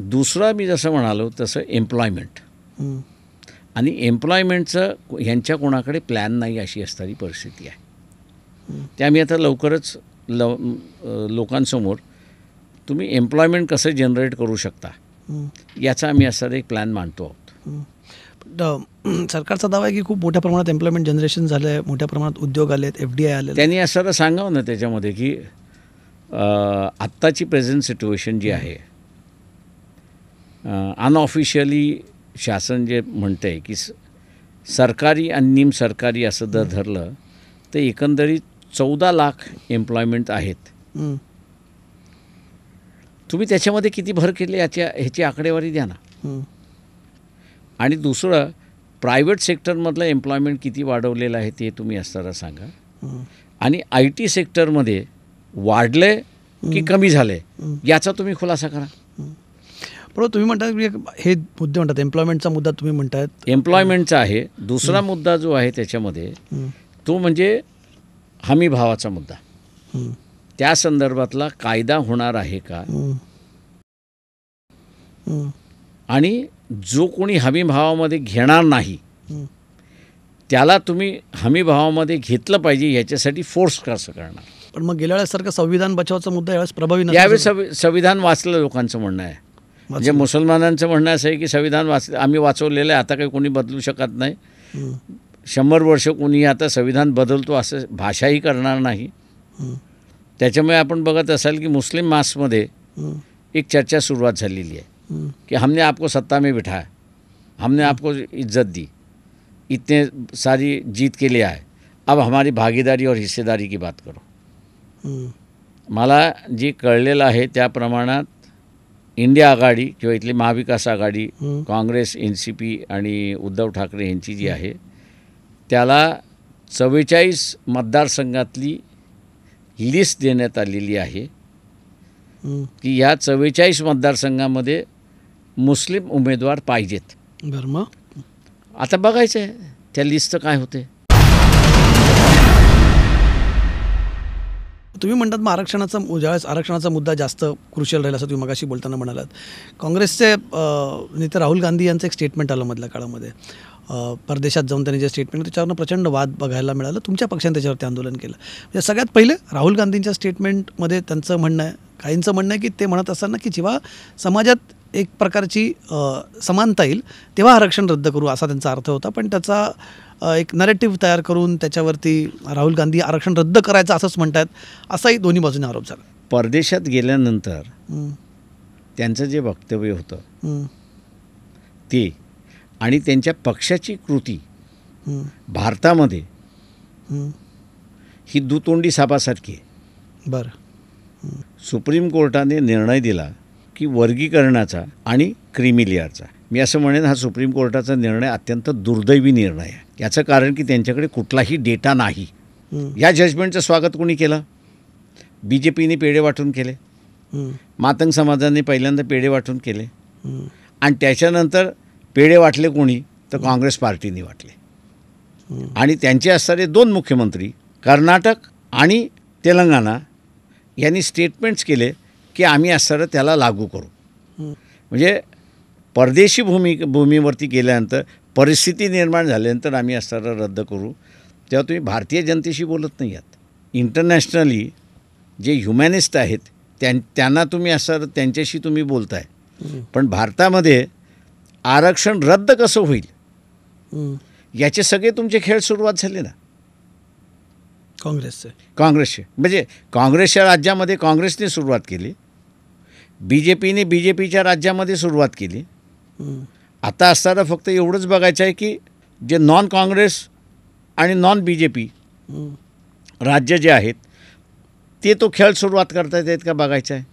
दुसरं मी जसं म्हणालो तसं एम्प्लॉयमेंट, आणि एम्प्लॉयमेंटचं ह्यांच्या कोणाकडे प्लॅन नाही अशी असणारी परिस्थिती आहे. ते आम्ही आता लवकरच लोकांसमोर तुम्ही एम्प्लॉयमेंट कसं जनरेट करू शकता याचा आम्ही असा एक प्लॅन मांडतो आहोत. सरकारचा दावा आहे की खूप मोठ्या प्रमाणात एम्प्लॉयमेंट जनरेशन झालं आहे, मोठ्या प्रमाणात उद्योग आले आहेत, FDI आले. त्यांनी असं सांगावं ना त्याच्यामध्ये की आत्ताची प्रेझेंट सिच्युएशन जी आहे अनऑफिशियली शासन जे म्हणतं आहे की सरकारी आणि निम सरकारी असं जर धरलं तर एकंदरीत 14 लाख एम्प्लॉयमेंट आहेत. तुम्ही त्याच्यामध्ये किती भर केली ह्याची आकडेवारी द्या ना. आणि दुसरं प्रायव्हेट सेक्टरमधलं एम्प्लॉयमेंट किती वाढवलेलं आहे ते तुम्ही असताना सांगा. आणि IT सेक्टरमध्ये वाढले की कमी झाले याचा तुम्ही खुलासा करा. बरोबर. तुम्ही म्हणता की हे मुद्दे म्हणतात, एम्प्लॉयमेंटचा मुद्दा तुम्ही म्हणतायत, एम्प्लॉयमेंटचा आहे. दुसरा मुद्दा जो आहे त्याच्यामध्ये तो म्हणजे हमी भावाचा मुद्दा. त्या संदर्भातला कायदा होणार आहे का. आणि जो कोणी हमी भावामध्ये घेणार नाही त्याला तुम्ही हमी भावामध्ये घेतलं पाहिजे याच्यासाठी फोर्स कसं करणार. पण मग गेल्या वेळेसारखं संविधान बचावाचा मुद्दा यावेळेस प्रभावी नसेल. यावेळेस संविधान वाचलं लोकांचं म्हणणं आहे. म्हणजे मुसलमानांचं म्हणणं असं आहे की संविधान आम्ही वाचवलेलं आहे, आता काही कोणी बदलू शकत नाही. 100 वर्ष कोणी आता संविधान बदलतो असं भाषाही करणार नाही. त्याच्यामुळे आपण बघत असाल की मुस्लिम मासमध्ये एक चर्चा सुरुवात झालेली आहे कि हमने आपको सत्ता में बिठाया, हमने आपको इज्जत दी, इतने सारी जीत के लिए आए, अब हमारी भागीदारी और हिस्सेदारी की बात करो. मला जी कळलेलं आहे त्या प्रमाणात इंडिया आघाडी किंवा इथली महाविकास आघाडी, काँग्रेस, NCP आणि उद्धव ठाकरे यांची जी आहे त्याला 44 मतदारसंघातली लिस्ट देण्यात आलेली आहे की या 44 मतदारसंघामध्ये मुस्लिम उमेदवार पाहिजेत. बरं, मग आता बघायचं आहे त्या लिस्टचं काय होते. तुम्ही म्हणतात मग ज्यावेळेस आरक्षणाचा मुद्दा जास्त क्रुशियल राहील असं तुम्ही मगाशी बोलताना म्हणालात. काँग्रेसचे नेते राहुल गांधी यांचं एक स्टेटमेंट आलं मधल्या काळामध्ये, परदेशात जाऊन त्यांनी जे स्टेटमेंट त्याच्यावरनं प्रचंड वाद बघायला मिळालं. तुमच्या पक्षाने त्याच्यावरती आंदोलन केलं. म्हणजे सगळ्यात पहिले राहुल गांधींच्या स्टेटमेंटमध्ये त्यांचं म्हणणं आहे, काहींचं म्हणणं आहे की ते म्हणत असताना की जेव्हा समाजात एक प्रकारची समानता येईल तेव्हा आरक्षण रद्द करू असा त्यांचा अर्थ होता. पण त्याचा एक नरेटिव्ह तयार करून त्याच्यावरती राहुल गांधी आरक्षण रद्द करायचं असंच म्हणतात, असाही दोन्ही बाजूने आरोप झाला. परदेशात गेल्यानंतर त्यांचं जे वक्तव्य होतं ते आणि त्यांच्या पक्षाची कृती भारतामध्ये ही दुतोंडी सापासारखी आहे. बरं. सुप्रीम कोर्टाने निर्णय दिला की वर्गीकरणाचा आणि क्रीमी लेअरचा. मी असं म्हणेन हा सुप्रीम कोर्टाचा निर्णय अत्यंत दुर्दैवी निर्णय आहे. याचं कारण की त्यांच्याकडे कुठलाही डेटा नाही. या जजमेंटचं स्वागत कोणी केलं. BJPने पेढे वाटून केले, मातंग समाजाने पहिल्यांदा पेढे वाटून केले आणि त्याच्यानंतर पेढे वाटले कोणी तर काँग्रेस पार्टीने वाटले. आणि त्यांचे असणारे 2 मुख्यमंत्री कर्नाटक आणि तेलंगणा यांनी स्टेटमेंट्स केले की आम्ही असणारं त्याला लागू करू. म्हणजे परदेशी भूमीवरती गेल्यानंतर परिस्थिती निर्माण झाल्यानंतर आम्ही असणारं रद्द करू. तेव्हा तुम्ही भारतीय जनतेशी बोलत नाही आहात. इंटरनॅशनली जे ह्युमॅनिस्ट आहेत त्यांना तुम्ही असं त्यांच्याशी तुम्ही बोलताय. पण भारतामध्ये आरक्षण रद्द कसं होईल याचे सगळे तुमचे खेळ सुरुवात झाले ना काँग्रेसचे. म्हणजे काँग्रेसच्या राज्यामध्ये काँग्रेसने सुरुवात केली, BJPने BJPच्या राज्यामध्ये सुरुवात केली. आता असताना फक्त एवढंच बघायचं आहे की जे नॉन काँग्रेस आणि नॉन BJP राज्य जे आहेत ते तो खेळ सुरुवात करता येत का बघायचं आहे.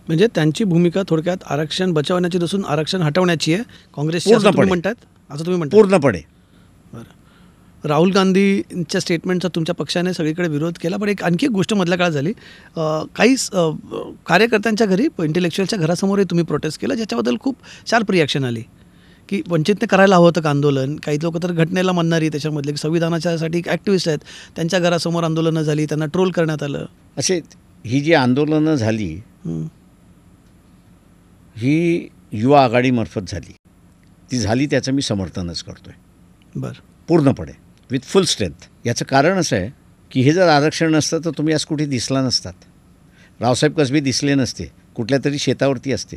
म्हणजे त्यांची भूमिका थोडक्यात आरक्षण बचावण्याची नसून आरक्षण हटवण्याची आहे काँग्रेसची, असं तुम्ही म्हणतात. पूर्णपणे. बरं. राहुल गांधींच्या स्टेटमेंटचा तुमच्या पक्षाने सगळीकडे विरोध केला. पण आणखी एक गोष्ट मधल्या काळात झाली, काही कार्यकर्त्यांच्या घरी, इंटेलेक्च्युअलच्या घरासमोरही तुम्ही प्रोटेस्ट केला, ज्याच्याबद्दल खूप शार्प रिॲक्शन आली की वंचितने करायला हवं होतं का आंदोलन. काही लोक तर घटनेला मानणारी त्याच्यामधले संविधानाच्यासाठी ॲक्टिव्हिस्ट आहेत, त्यांच्या घरासमोर आंदोलनं झाली, त्यांना ट्रोल करण्यात आलं. असे ही जी आंदोलनं झाली ही युवा आघाडीमार्फत झाली. ती झाली त्याचं मी समर्थनच करतो आहे. बरं. पूर्णपणे विथ फुल स्ट्रेंथ. याचं कारण असं आहे की हे जर आरक्षण नसतं तर तुम्ही आज कुठे दिसला नसतात. रावसाहेब कसबे दिसले नसते, कुठल्या तरी शेतावरती असते.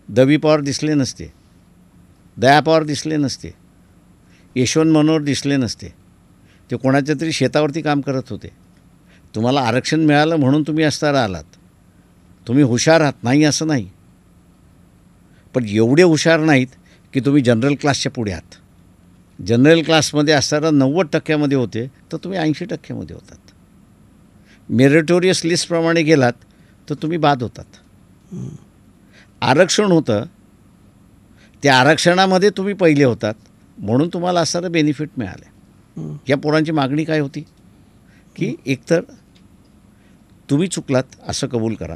दवी पवार दिसले नसते, दया पवार दिसले नसते, यशवंत मनोहर दिसले नसते. ते कोणाच्या तरी शेतावरती काम करत होते. तुम्हाला आरक्षण मिळालं म्हणून तुम्ही असताना आलात. तुम्ही हुशार आहात, नाही असं नाही, पण एवढे हुशार नाहीत की तुम्ही जनरल क्लासच्या पुढे आहात. जनरल क्लासमध्ये असताना 90% होते तर तुम्ही 80% होतात. मेरिटोरियस लिस्टप्रमाणे गेलात तर तुम्ही बाद होतात. आरक्षण होतं, त्या आरक्षणामध्ये तुम्ही पहिले होतात म्हणून तुम्हाला असणारं बेनिफिट मिळाले. या पोरांची मागणी काय होती की एकतर तुम्ही चुकलात असं कबूल करा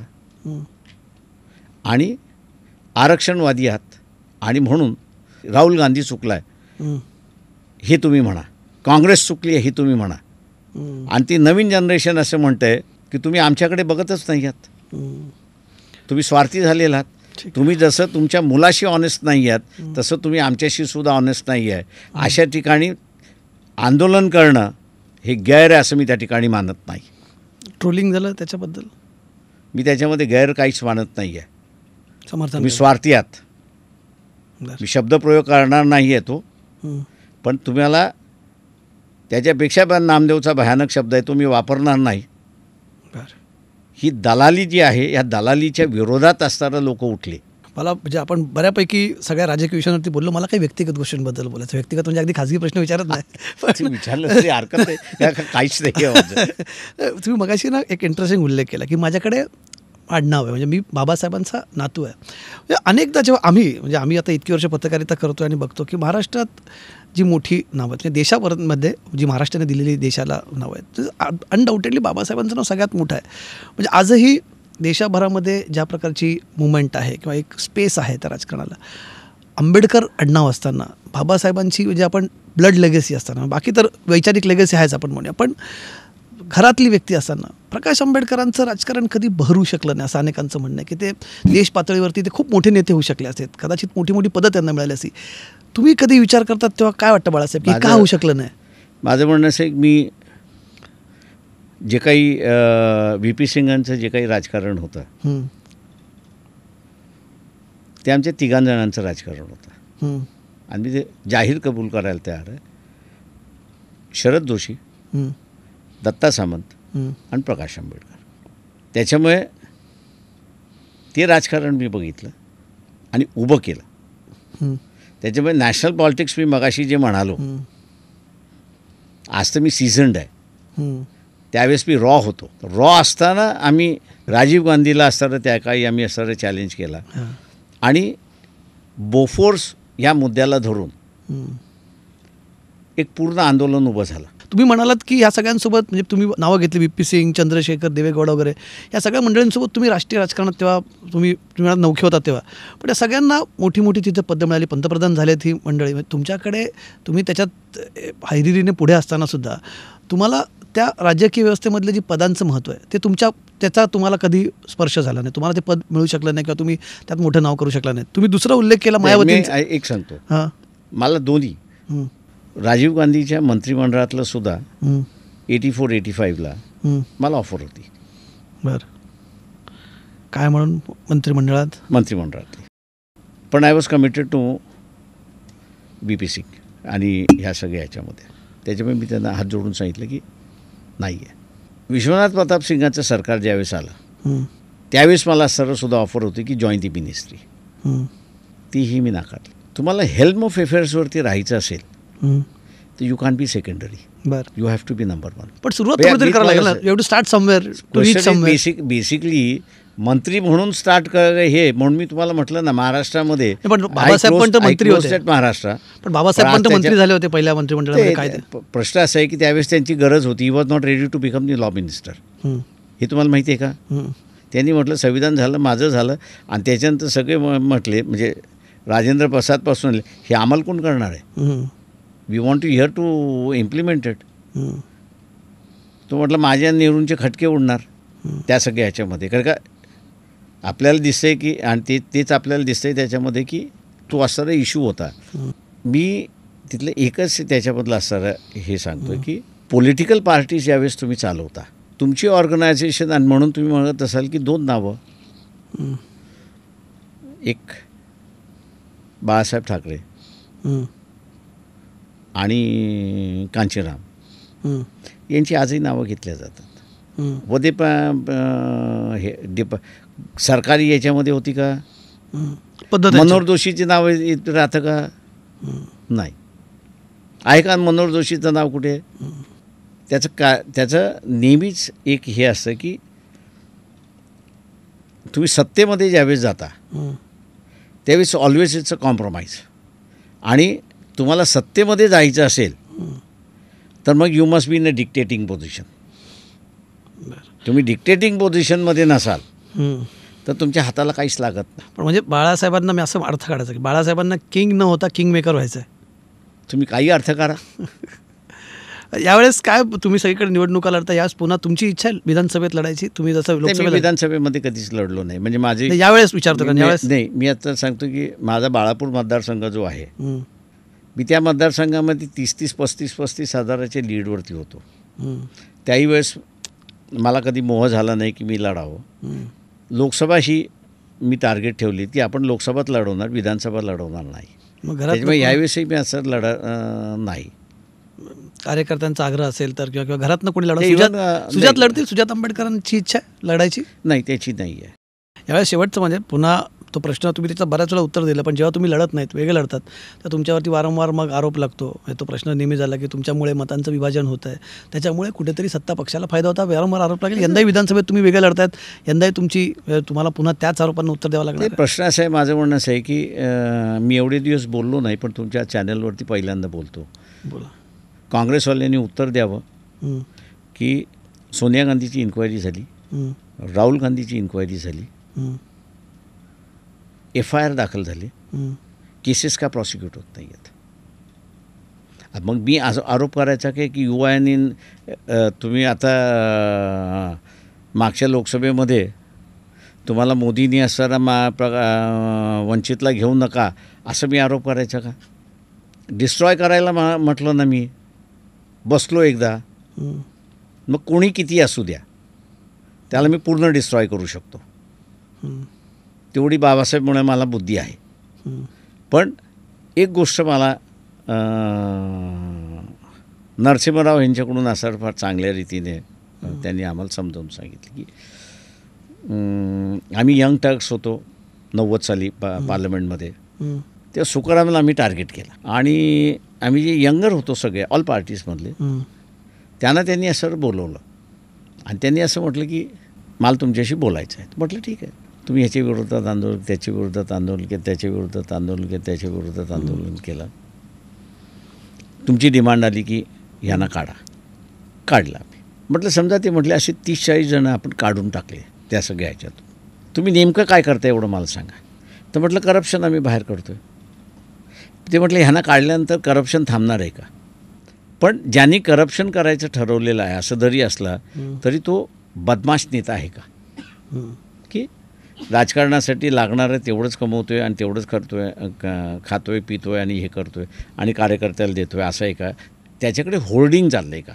आणि आरक्षणवादी आहात आणि म्हणून राहुल गांधी चुकलाय हे तुम्ही म्हणा, काँग्रेस चुकली आहे हे तुम्ही म्हणा. आणि ती नवीन जनरेशन असं म्हणतंय की तुम्ही आमच्याकडे बघतच नाही आहात, तुम्ही स्वार्थी झालेला आहात. तुम्ही जसं तुमच्या मुलाशी ऑनेस्ट नाही आहात तसं तुम्ही आमच्याशी सुद्धा ऑनेस्ट नाही आहे. अशा ठिकाणी आंदोलन करणं हे गैर आहे असं मी त्या ठिकाणी मानत नाही. ट्रोलिंग झालं त्याच्याबद्दल मी त्याच्यामध्ये गैर काहीच मानत नाही आहे. समर्थन तुम्ही स्वार्थी आहात, मी शब्दप्रयोग करणार नाही आहे तो, पण तुम्हाला त्याच्यापेक्षा पण नामदेवचा भयानक शब्द आहे तो मी वापरणार नाही. ही दलाली जी आहे या दलालीच्या विरोधात असताना लोक उठले. मला म्हणजे आपण बऱ्यापैकी सगळ्या राजकीय विषयांवरती बोललो. मला काही व्यक्तिगत गोष्टींबद्दल बोलायचं. व्यक्तिगत म्हणजे अगदी खाजगी प्रश्न विचारत नाही, विचारलं तरी हरकत नाही, काहीच नाही आहे. तुम्ही मगाशी ना एक इंटरेस्टिंग उल्लेख केला की माझ्याकडे आडनाव आहे, म्हणजे मी बाबासाहेबांचा नातू आहे. म्हणजे अनेकदा जेव्हा आम्ही आता इतकी वर्ष पत्रकारिता करतो आणि बघतो की महाराष्ट्रात जी मोठी नावं आहेत, म्हणजे देशामध्ये जी महाराष्ट्राने दिलेली देशाला नावं आहेत, अनडाऊटेडली बाबासाहेबांचं नाव सगळ्यात मोठं आहे. म्हणजे आजही देशभरामध्ये ज्या प्रकारची मुवमेंट आहे किंवा एक स्पेस आहे त्या राजकारणाला, आंबेडकर आडनाव असताना बाबासाहेबांची म्हणजे आपण ब्लड लेगसी असताना, बाकी तर वैचारिक लेगसी आहेच आपण म्हणूया, पण घरातली व्यक्ती असताना प्रकाश आंबेडकरांचं राजकारण कधी भरू शकलं नाही असं अनेकांचं म्हणणं आहे की ते देश पातळीवरती ते खूप मोठे नेते होऊ शकले असते, कदाचित मोठी मोठी पदं त्यांना मिळाली असती. तुम्ही कधी विचार करतात तेव्हा काय वाटतं बाळासाहेब की का होऊ शकलं नाही? माझं म्हणणं असं आहे की मी जे काही व्ही पी सिंगांचं जे काही राजकारण होतं ते आमच्या तिघांजणांचं राजकारण होतं आणि मी ते जाहीर कबूल करायला तयार आहे. शरद जोशी, दत्ता सामंत आणि प्रकाश आंबेडकर. त्याच्यामुळे ते राजकारण मी बघितलं आणि उभं केलं. त्याच्यामुळे नॅशनल पॉलिटिक्स मी मगाशी जे म्हणालो, आज तर मी सीझन्ड आहे, त्यावेळेस मी रॉ होतो. रॉ असताना आम्ही राजीव गांधीला असताना त्या काही आम्ही असताना चॅलेंज केला आणि बोफोर्स या मुद्द्याला धरून एक पूर्ण आंदोलन उभं झालं. तुम्ही म्हणालात की ह्या सगळ्यांसोबत म्हणजे तुम्ही नावं घेतली, व्ही पी सिंग, चंद्रशेखर, देवेगौडा वगैरे, या सगळ्या मंडळींसोबत तुम्ही राष्ट्रीय राजकारणात तेव्हा तुम्ही नौखे होता तेव्हा, पण या सगळ्यांना मोठी मोठी तिथे पदं मिळाली, पंतप्रधान झालेत ही मंडळी. तुमच्याकडे तुम्ही त्याच्यात हायरिरीने पुढे असतानासुद्धा तुम्हाला त्या राजकीय व्यवस्थेमधले जी पदांचं महत्त्व आहे ते त्याचा तुम्हाला कधी स्पर्श झाला नाही, तुम्हाला ते पद मिळू शकलं नाही किंवा तुम्ही त्यात मोठं नाव करू शकला नाही. तुम्ही दुसरा उल्लेख केला मायावतींचा. एक सांगतो, मला दोन्ही राजीव गांधीच्या मंत्रिमंडळातलं सुद्धा 84-85ला मला ऑफर होती. बरं, काय म्हणून मंत्रिमंडळातली, पण I was committed to V P Singh आणि ह्या सगळ्या ह्याच्यामध्ये. त्याच्यामुळे मी त्यांना हात जोडून सांगितलं की नाही आहे. विश्वनाथ प्रताप सिंगाचं सरकार ज्यावेळेस आलं त्यावेळेस मला सुद्धा ऑफर होती की जॉईन दी मिनिस्ट्री, तीही मी नाकारली. तुम्हाला हेल्म ऑफ अफेअर्सवरती राहायचं असेल तर you can be secondary, you have to be number one. पण सुरुवात कुठेतरी करायला लागेल ना, you have to start somewhere to reach somewhere. Basically मंत्री म्हणून स्टार्ट हे म्हणून मी तुम्हाला म्हटलं ना, महाराष्ट्रामध्ये बाबासाहेब पण मंत्री होते, महाराष्ट्र पण बाबासाहेब पण मंत्री झाले होते पहिल्या मंत्रिमंडळामध्ये. काय प्रश्न असा आहे की त्यावेळेस त्यांची गरज होती. He was not ready to become the law minister. हे तुम्हाला माहिती आहे का? त्यांनी म्हटलं संविधान झालं, माझं झालं, आणि त्याच्यानंतर सगळे म्हटले म्हणजे राजेंद्र प्रसादपासून हे आम्हाला कोण करणार आहे, we want to here to implement it. तो म्हटलं माझ्या नेहरूंचे खटके उडणार त्या सगळ्या ह्याच्यामध्ये, कारण का आपल्याला दिसतंय की, आणि तेच आपल्याला दिसतंय त्याच्यामध्ये की तो असणारा इश्यू होता. मी तिथलं एकच त्याच्याबद्दल असणारं हे सांगतो की पॉलिटिकल पार्टीज ज्यावेळेस तुम्ही चालवता, तुमची ऑर्गनायझेशन आणि म्हणून तुम्ही म्हणत असाल की 2 नावं, एक बाळासाहेब ठाकरे आणि कांचीराम यांची आजही नावं घेतल्या जातात. व ते हे सरकारी याच्यामध्ये होती का? मनोहर जोशीचे नाव राहतं का? नाही. आहे का मनोहर जोशीचं नाव कुठे? त्याचं नेहमीच एक हे असतं की तुम्ही सत्तेमध्ये ज्यावेळेस जाता त्यावेळेस ऑलवेज इट्स अ कॉम्प्रोमाइज. आणि तुम्हाला सत्तेमध्ये जायचं असेल तर मग you must be in a dictating position. तुम्ही डिक्टेटिंग पोझिशनमध्ये नसाल तर तुमच्या हाताला काहीच लागत नाही. पण म्हणजे बाळासाहेबांना मी असं अर्थ काढायचा की बाळासाहेबांना किंग न होता किंग मेकर व्हायचं आहे. तुम्ही काही अर्थ करा. यावेळेस काय तुम्ही सगळीकडे निवडणुका लढता, यावेळेस पुन्हा तुमची इच्छा आहे विधानसभेत लढायची? तुम्ही जसं लोकसभेत विधानसभेमध्ये कधीच लढलो नाही. म्हणजे माझे यावेळेस विचारतो का? यावेळेस नाही. मी आता सांगतो की माझा बाळापूर मतदारसंघ जो आहे, मी त्या मतदारसंघामध्ये 30-35 हजाराच्या लीडवरती होतो. त्याही वेळेस मला कधी मोह झाला नाही की मी लढावं. लोकसभा ही मी टार्गेट ठेवली की आपण लोकसभात लढवणार, विधानसभा लढवणार नाही. त्याच्यामुळे यावेळेसही मी असं नाही. कार्यकर्त्यांचा आग्रह असेल तर किंवा घरातनं कोणी लढवणार? सुजात लढतील? सुजात आंबेडकरांची इच्छा लढायची? नाही, त्याची नाही आहे. यावेळेस शेवटचं म्हणजे पुन्हा तो प्रश्न तुम्ही त्याचा बऱ्याच वेळा उत्तर दिलं, पण जेव्हा तुम्ही लढत नाहीत, वेगळे लढतात, तर तुमच्यावरती वारंवार मग आरोप लागतो. तो प्रश्न नेहमी झाला की तुमच्यामुळे मतांचं विभाजन होतं आहे, त्याच्यामुळे कुठेतरी सत्ता पक्षाला फायदा होता. वारंवार आरोप लागेल. यंदाही विधानसभेत तुम्ही वेगळे लढतायत, यंदाही तुम्हाला पुन्हा त्याच आरोपांना उत्तर द्यावं लागलं. प्रश्न असा आहे, माझं म्हणणं असं आहे की मी एवढे दिवस बोललो नाही, पण तुमच्या चॅनलवरती पहिल्यांदा बोलतो. बोला. काँग्रेसवाल्यांनी उत्तर द्यावं की सोनिया गांधीची इन्क्वायरी झाली, राहुल गांधीची इन्क्वायरी झाली, FIR दाखल झाले, केसेस का प्रॉसिक्यूट होत नाही आहेत. मग मी आरोप करायचा की युवायांनी तुम्ही आता मागच्या लोकसभेमध्ये तुम्हाला मोदींनी असताना वंचितला घेऊ नका असं मी आरोप करायचा का? डिस्ट्रॉय करायला म्हटलं ना मी, बसलो एकदा, मग कोणी किती असू द्या त्याला मी पूर्ण डिस्ट्रॉय करू शकतो. तेवढी बाबासाहेबमुळे मला बुद्धी आहे. पण एक गोष्ट मला नरसिंहराव यांच्याकडून असं फार चांगल्या रीतीने त्यांनी आम्हाला समजावून सांगितलं की आम्ही यंग टर्क्स होतो 90 साली पार्लमेंटमध्ये, तेव्हा सुखरामला आम्ही टार्गेट केला आणि आम्ही जे यंगर होतो सगळे ऑल पार्टीजमधले, त्यांना त्यांनी असं बोलवलं आणि त्यांनी असं म्हटलं की मला तुमच्याशी बोलायचं आहे. म्हटलं ठीक आहे, तुम्ही ह्याच्या विरोधात आंदोलन, त्याच्या विरोधात आंदोलन केलं, त्याच्या विरोधात आंदोलन केलं, त्याच्या विरोधात आंदोलन केलं. तुमची डिमांड आली की ह्यांना काढला आम्ही. म्हटलं समजा ते म्हटले असे 30-40 जणं आपण काढून टाकले त्या सगळ्या ह्याच्यातून, तुम्ही नेमकं काय करता एवढं मला सांगा. तर म्हटलं करप्शन आम्ही बाहेर काढतो आहे. ते म्हटलं ह्यांना काढल्यानंतर करप्शन थांबणार आहे का? पण ज्यांनी करप्शन करायचं ठरवलेलं आहे असं जरी असला तरी तो बदमाश नेता आहे का? की राजकारणासाठी लागणारं तेवढंच कमवतो आहे आणि तेवढंच करतो आहे, खातो आहे, पितो आहे आणि हे करतो आहे आणि कार्यकर्त्याला देतो आहे असं आहे का? त्याच्याकडे होर्डिंग चाललं आहे का?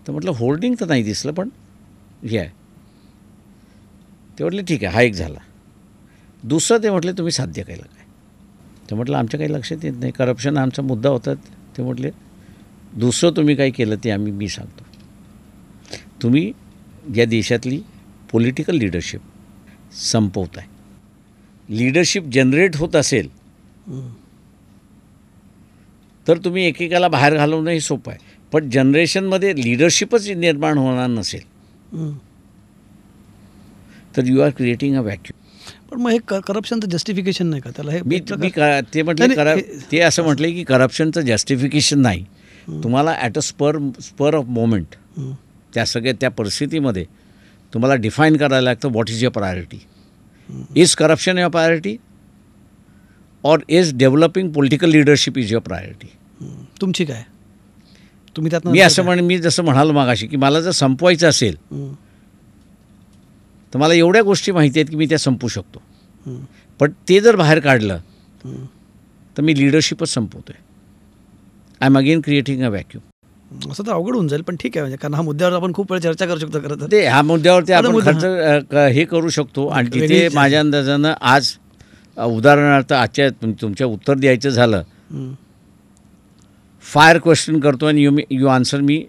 तर म्हटलं होर्डिंग तर नाही दिसलं, पण हे आहे. ते म्हटले ठीक आहे, हा एक झाला. दुसरं ते म्हटले तुम्ही साध्य केलं काय? ते म्हटलं आमच्या काही लक्षात येत नाही, करप्शन आमचा मुद्दा होता. ते म्हटले दुसरं तुम्ही काय केलं ते मी सांगतो. तुम्ही या देशातली पॉलिटिकल लिडरशिप संपवत आहे. लीडरशिप जनरेट होत असेल तर तुम्ही एकेकाला बाहेर घालवणं हे सोपं आहे, पण जनरेशनमध्ये लीडरशिपच निर्माण होणार नसेल तर you are creating a vacuum. पण मग हे करप्शनचं जस्टिफिकेशन नाही का त्याला? हे ते म्हटले ते असं म्हटले की करप्शनचं जस्टिफिकेशन नाही. तुम्हाला at a spur of moment त्या परिस्थितीमध्ये तुम्हाला डिफाईन करायला लागतं what is your priority. Is corruption your priority और is developing political leadership is your priority? तुमची काय? तुम्ही त्यात मी जसं म्हणालो मागाशी की मला जर संपवायचं असेल तर मला एवढ्या गोष्टी माहिती आहेत की मी त्या संपवू शकतो. पण ते जर बाहेर काढलं तर मी लिडरशिपच संपवतो आहे. I am again creating a vacuum. असं तर अवघड होऊन जाईल, पण ठीक आहे, म्हणजे कारण हा मुद्द्यावर आपण खूप वेळ चर्चा करू शकतो खरं तर. ते ह्या मुद्द्यावरती आता आपण मुद्दा- खर्च हे करू शकतो. आणि वेगळी तिथे चर्चा. माझ्या अंदाजानं आज उदाहरणार्थ आजच्या तुमच्या उत्तर द्यायचं झालं, हम्म. फायर क्वेश्चन करतो आणि you answer me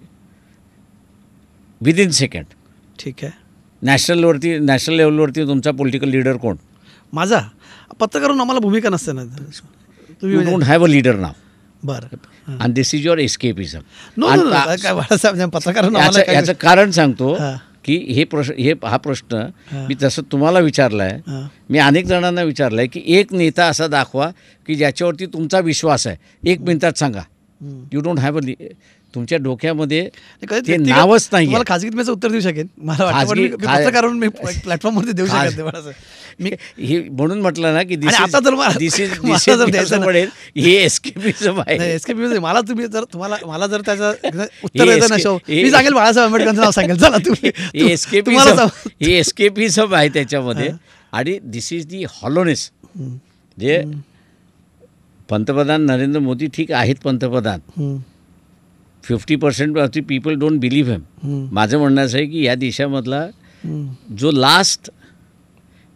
within second. ठीक आहे. नॅशनल लेवलवरती तुमचा पॉलिटिकल लीडर कोण? माझा पत्रकारून आम्हाला भूमिका नसते ना तुम्ही you don't have a leader नाव. बरं. And this is your escapism. No no काय बाळासाहेब पत्रकारून आम्हाला काय- याचं कारण सांगतो हां. की हा प्रश्न हां. मी तसं तुम्हाला विचारला आहे, हां. मी अनेक जणांना विचारलं आहे की एक नेता असा दाखवा की ज्याच्यावरती तुमचा विश्वास आहे, 1 मिनिटात सांगा. हम्म. यू डोंट हॅव तुमच्या डोक्यामध्ये कधी ते व्यक्तिगत- नावच नाही तुम्हाला खाजगीत मी याचं उत्तर देऊ शकेन, मला वाटतं, पण मी पत्रकारून मी प्लॅटफॉर्मवरती देऊ शकत नाही बाळासाहेब. मी हे म्हणून म्हटलं ना की आणि आता जर मला- मला जर द्यायचं ना- हे एस्केपिझम आहे. नाही, एसके पी मला तुम्ही जर मला जर त्याचं उत्तर हे द्यायचं ना SK शो, मी सांगेल बाळासाहेब आंबेडकरांचं नाव सांगेल. चला तुम्ही तुम्हाला सांग- हे एस्केपिझम आहे त्याच्यामध्ये. आणि दिस इज दी हॉलोनेस. जे पंतप्रधान नरेंद्र मोदी ठीक आहेत पंतप्रधान, 50% of the people don't believe him. माझं म्हणणं असं आहे की या देशामधला जो लास्ट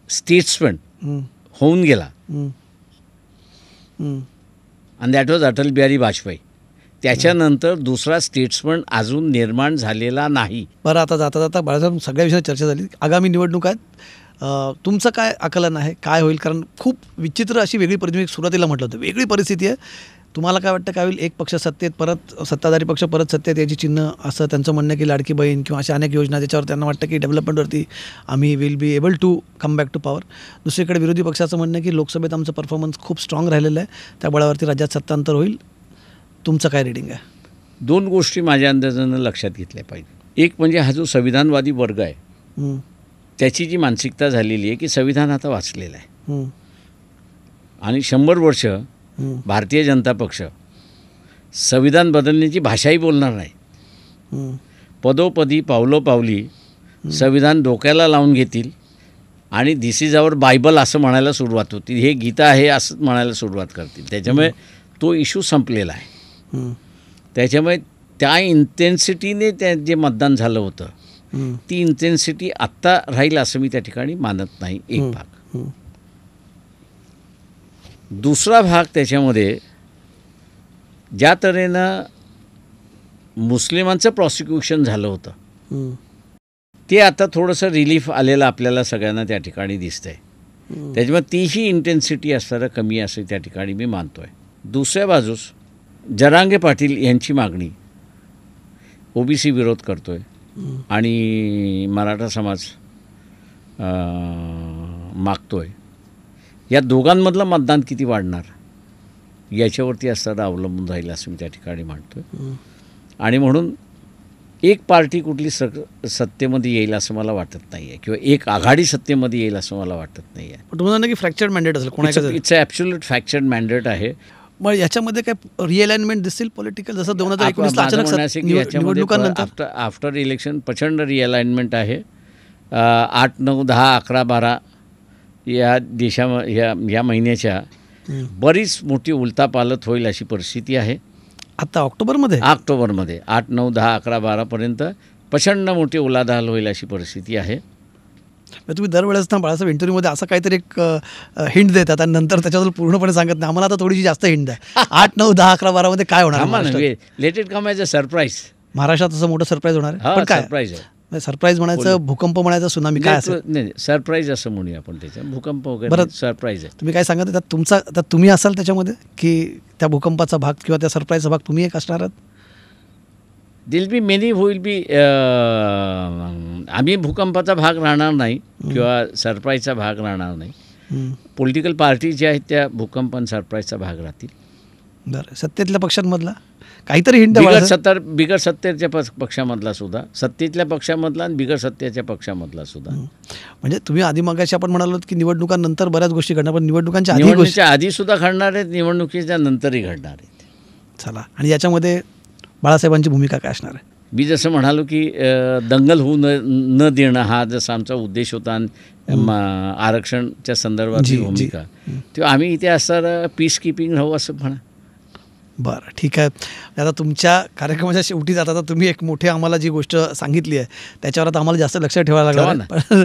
स्टेट्समॅन होऊन गेला आणि दॅट वॉज अटल बिहारी वाजपेयी, त्याच्यानंतर दुसरा स्टेट्समन अजून निर्माण झालेला नाही. बरं, आता जाता जाता बाळासाहेब सगळ्या विषयात चर्चा झाली. आगामी निवडणूक आहेत, तुमचं काय आकलन आहे, काय होईल? कारण खूप विचित्र अशी वेगळी परिस्थिती, सुरुवातीला म्हटलं होतं वेगळी परिस्थिती आहे. तुम्हाला काय वाटतं काय होईल? एक पक्ष सत्तेत, परत सत्ताधारी पक्ष परत सत्तेत याची चिन्ह, असं त्यांचं म्हणणं की लाडकी बहीण किंवा अशा अनेक योजना ज्याच्यावर त्यांना वाटतं की डेव्हलपमेंटवरती आम्ही will be able to come back to power. दुसरीकडे विरोधी पक्षाचं म्हणणं की लोकसभेत आमचं परफॉर्मन्स खूप स्ट्रॉंग राहिलेलं आहे, त्या बळावरती राज्यात सत्तांतर होईल. तुमचं काय रिडिंग आहे? 2 गोष्टी माझ्या अंदाजानं लक्षात घेतल्या पाहिजे. एक म्हणजे हा जो संविधानवादी वर्ग आहे त्याची जी मानसिकता झालेली आहे की संविधान आता वाचलेलं आहे आणि 100 वर्ष भारतीय जनता पक्ष संविधान बदलण्याची भाषाही बोलणार नाही. पदोपदी पावलोपावली संविधान डोक्याला लावून घेतील आणि धिस इज आवर बायबल असं म्हणायला सुरुवात होती, हे गीता आहे असं म्हणायला सुरुवात करतील. त्याच्यामुळे तो इश्यू संपलेला आहे. त्याच्यामुळे त्या इंटेन्सिटीने त्या जे मतदान झालं होतं ती इंटेन्सिटी आत्ता राहील असं मी त्या ठिकाणी मानत नाही. एक भाग. दुसरा भाग, त्याच्यामध्ये ज्या तऱ्हेनं मुस्लिमांचं प्रॉसिक्युशन झालं होतं ते आता थोडंसं रिलीफ आलेलं आपल्याला सगळ्यांना त्या ठिकाणी दिसतंय. त्याच्यामुळे तीही इंटेन्सिटी असणारं कमी असं त्या ठिकाणी मी मानतो आहे. दुसऱ्या बाजूस जरांगे पाटील यांची मागणी ओबीसी विरोध करतो आहे आणि मराठा समाज मागतो आहे. या दोघांमधलं मतदान किती वाढणार याच्यावरती असताना अवलंबून राहील असं मी त्या ठिकाणी मानतो आहे. आणि म्हणून एक पार्टी कुठली सत्तेमध्ये येईल असं मला वाटत नाही आहे किंवा एक आघाडी सत्तेमध्ये येईल असं मला वाटत नाही आहे. पण तुम्हाला की फ्रॅक्चर्ड मॅन्डेट असेल कोणाचं? इट्स ॲब्सोल्यूट फ्रॅक्चर्ड मॅन्डेट आहे. मग याच्यामध्ये काय रिअलाइनमेंट दिसेल पॉलिटिकल, जसं 2019 अचानक निवडणुकांनंतर आफ्टर इलेक्शन प्रचंड रिअलाइनमेंट आहे. 8, 9, 10, 11, 12 या या महिन्याच्या बरीच मोठी उलतापालत होईल अशी परिस्थिती आहे. आता ऑक्टोबरमध्ये 8, 9, 10, 11, 12पर्यंत प्रचंड मोठी उलाढाल होईल अशी परिस्थिती आहे. तुम्ही दरवेळेस ना बाळासाहेब इंटरव्ह्यूमध्ये असं काहीतरी एक हिंट देतात आणि नंतर त्याच्याबद्दल पूर्णपणे सांगत नाही. आम्हाला आता थोडीशी जास्त हिंट द्या. 8, 9, 10, 11, 12मध्ये काय होणार? Let it come as a surprise. महाराष्ट्रात असं मोठं सरप्राईज होणार आहे. पण काय सरप्राईज आहे? सरप्राईज म्हणायचं, भूकंप म्हणायचं, सुनामी काय असेल? नाही, सरप्राईज असं म्हणूया आपण. त्याच्या भूकंप वगैरे बरं, सरप्राईज आहे. तुम्ही काय सांगत त्यात तुमचा, आता तुम्ही असाल त्याच्यामध्ये की त्या भूकंपाचा भाग किंवा त्या सरप्राईजचा भाग तुम्ही एक असणार आहात? दिल बी मेनी होईल बी. आम्ही भूकंपाचा भाग राहणार नाही किंवा सरप्राईजचा भाग राहणार नाही. पॉलिटिकल पार्टी ज्या आहेत त्या भूकंप आणि सरप्राईजचा भाग राहतील. बरं, सत्तेतल्या पक्षांमधला काहीतरी हिंट? बिगर सत्तेच्या पक्षामधला सुद्धा, सत्तेतल्या पक्षामधला आणि बिगर सत्तेच्या पक्षामधला सुद्धा. म्हणजे तुम्ही आधी मगाशी आपण म्हणालो की निवडणुकांनंतर बऱ्याच गोष्टी घडणार, पण निवडणुकांच्या आधी सुद्धा घडणार आहेत, निवडणुकीच्या नंतरही घडणार आहेत. चला, आणि याच्यामध्ये बाळासाहेबांची भूमिका काय असणार आहे? मी जसं म्हणालो की दंगल होऊ न देणं हा जसा आमचा उद्देश होता आरक्षणच्या संदर्भातली भूमिका, तेव्हा आम्ही इथे असणार पीस कीपिंग राहू असं म्हणा. बरं, ठीक आहे. आता तुमच्या कार्यक्रमाच्या शेवटी जाता तर तुम्ही एक मोठी आम्हाला जी गोष्ट सांगितली आहे त्याच्यावर आता आम्हाला जास्त लक्ष ठेवायला ठेवा लागलं पण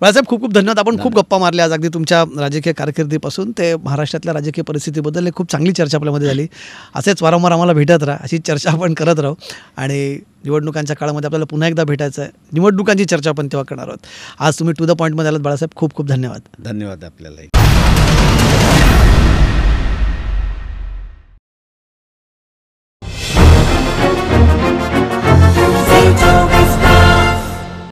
बाळासाहेब खूप खूप धन्यवाद. आपण खूप गप्पा मारल्या आज अगदी तुमच्या राजकीय कारकिर्दीपासून ते महाराष्ट्रातल्या राजकीय परिस्थितीबद्दल खूप चांगली चर्चा आपल्यामध्ये झाली. असेच वारंवार आम्हाला भेटत राहा, अशी चर्चा आपण करत राहू आणि निवडणुकांच्या काळामध्ये आपल्याला पुन्हा एकदा भेटायचं आहे. निवडणुकांची चर्चा आपण तेव्हा करणार आहोत. आज तुम्ही टू द पॉईंटमध्ये आलात बाळासाहेब, खूप खूप धन्यवाद. धन्यवाद आपल्याला.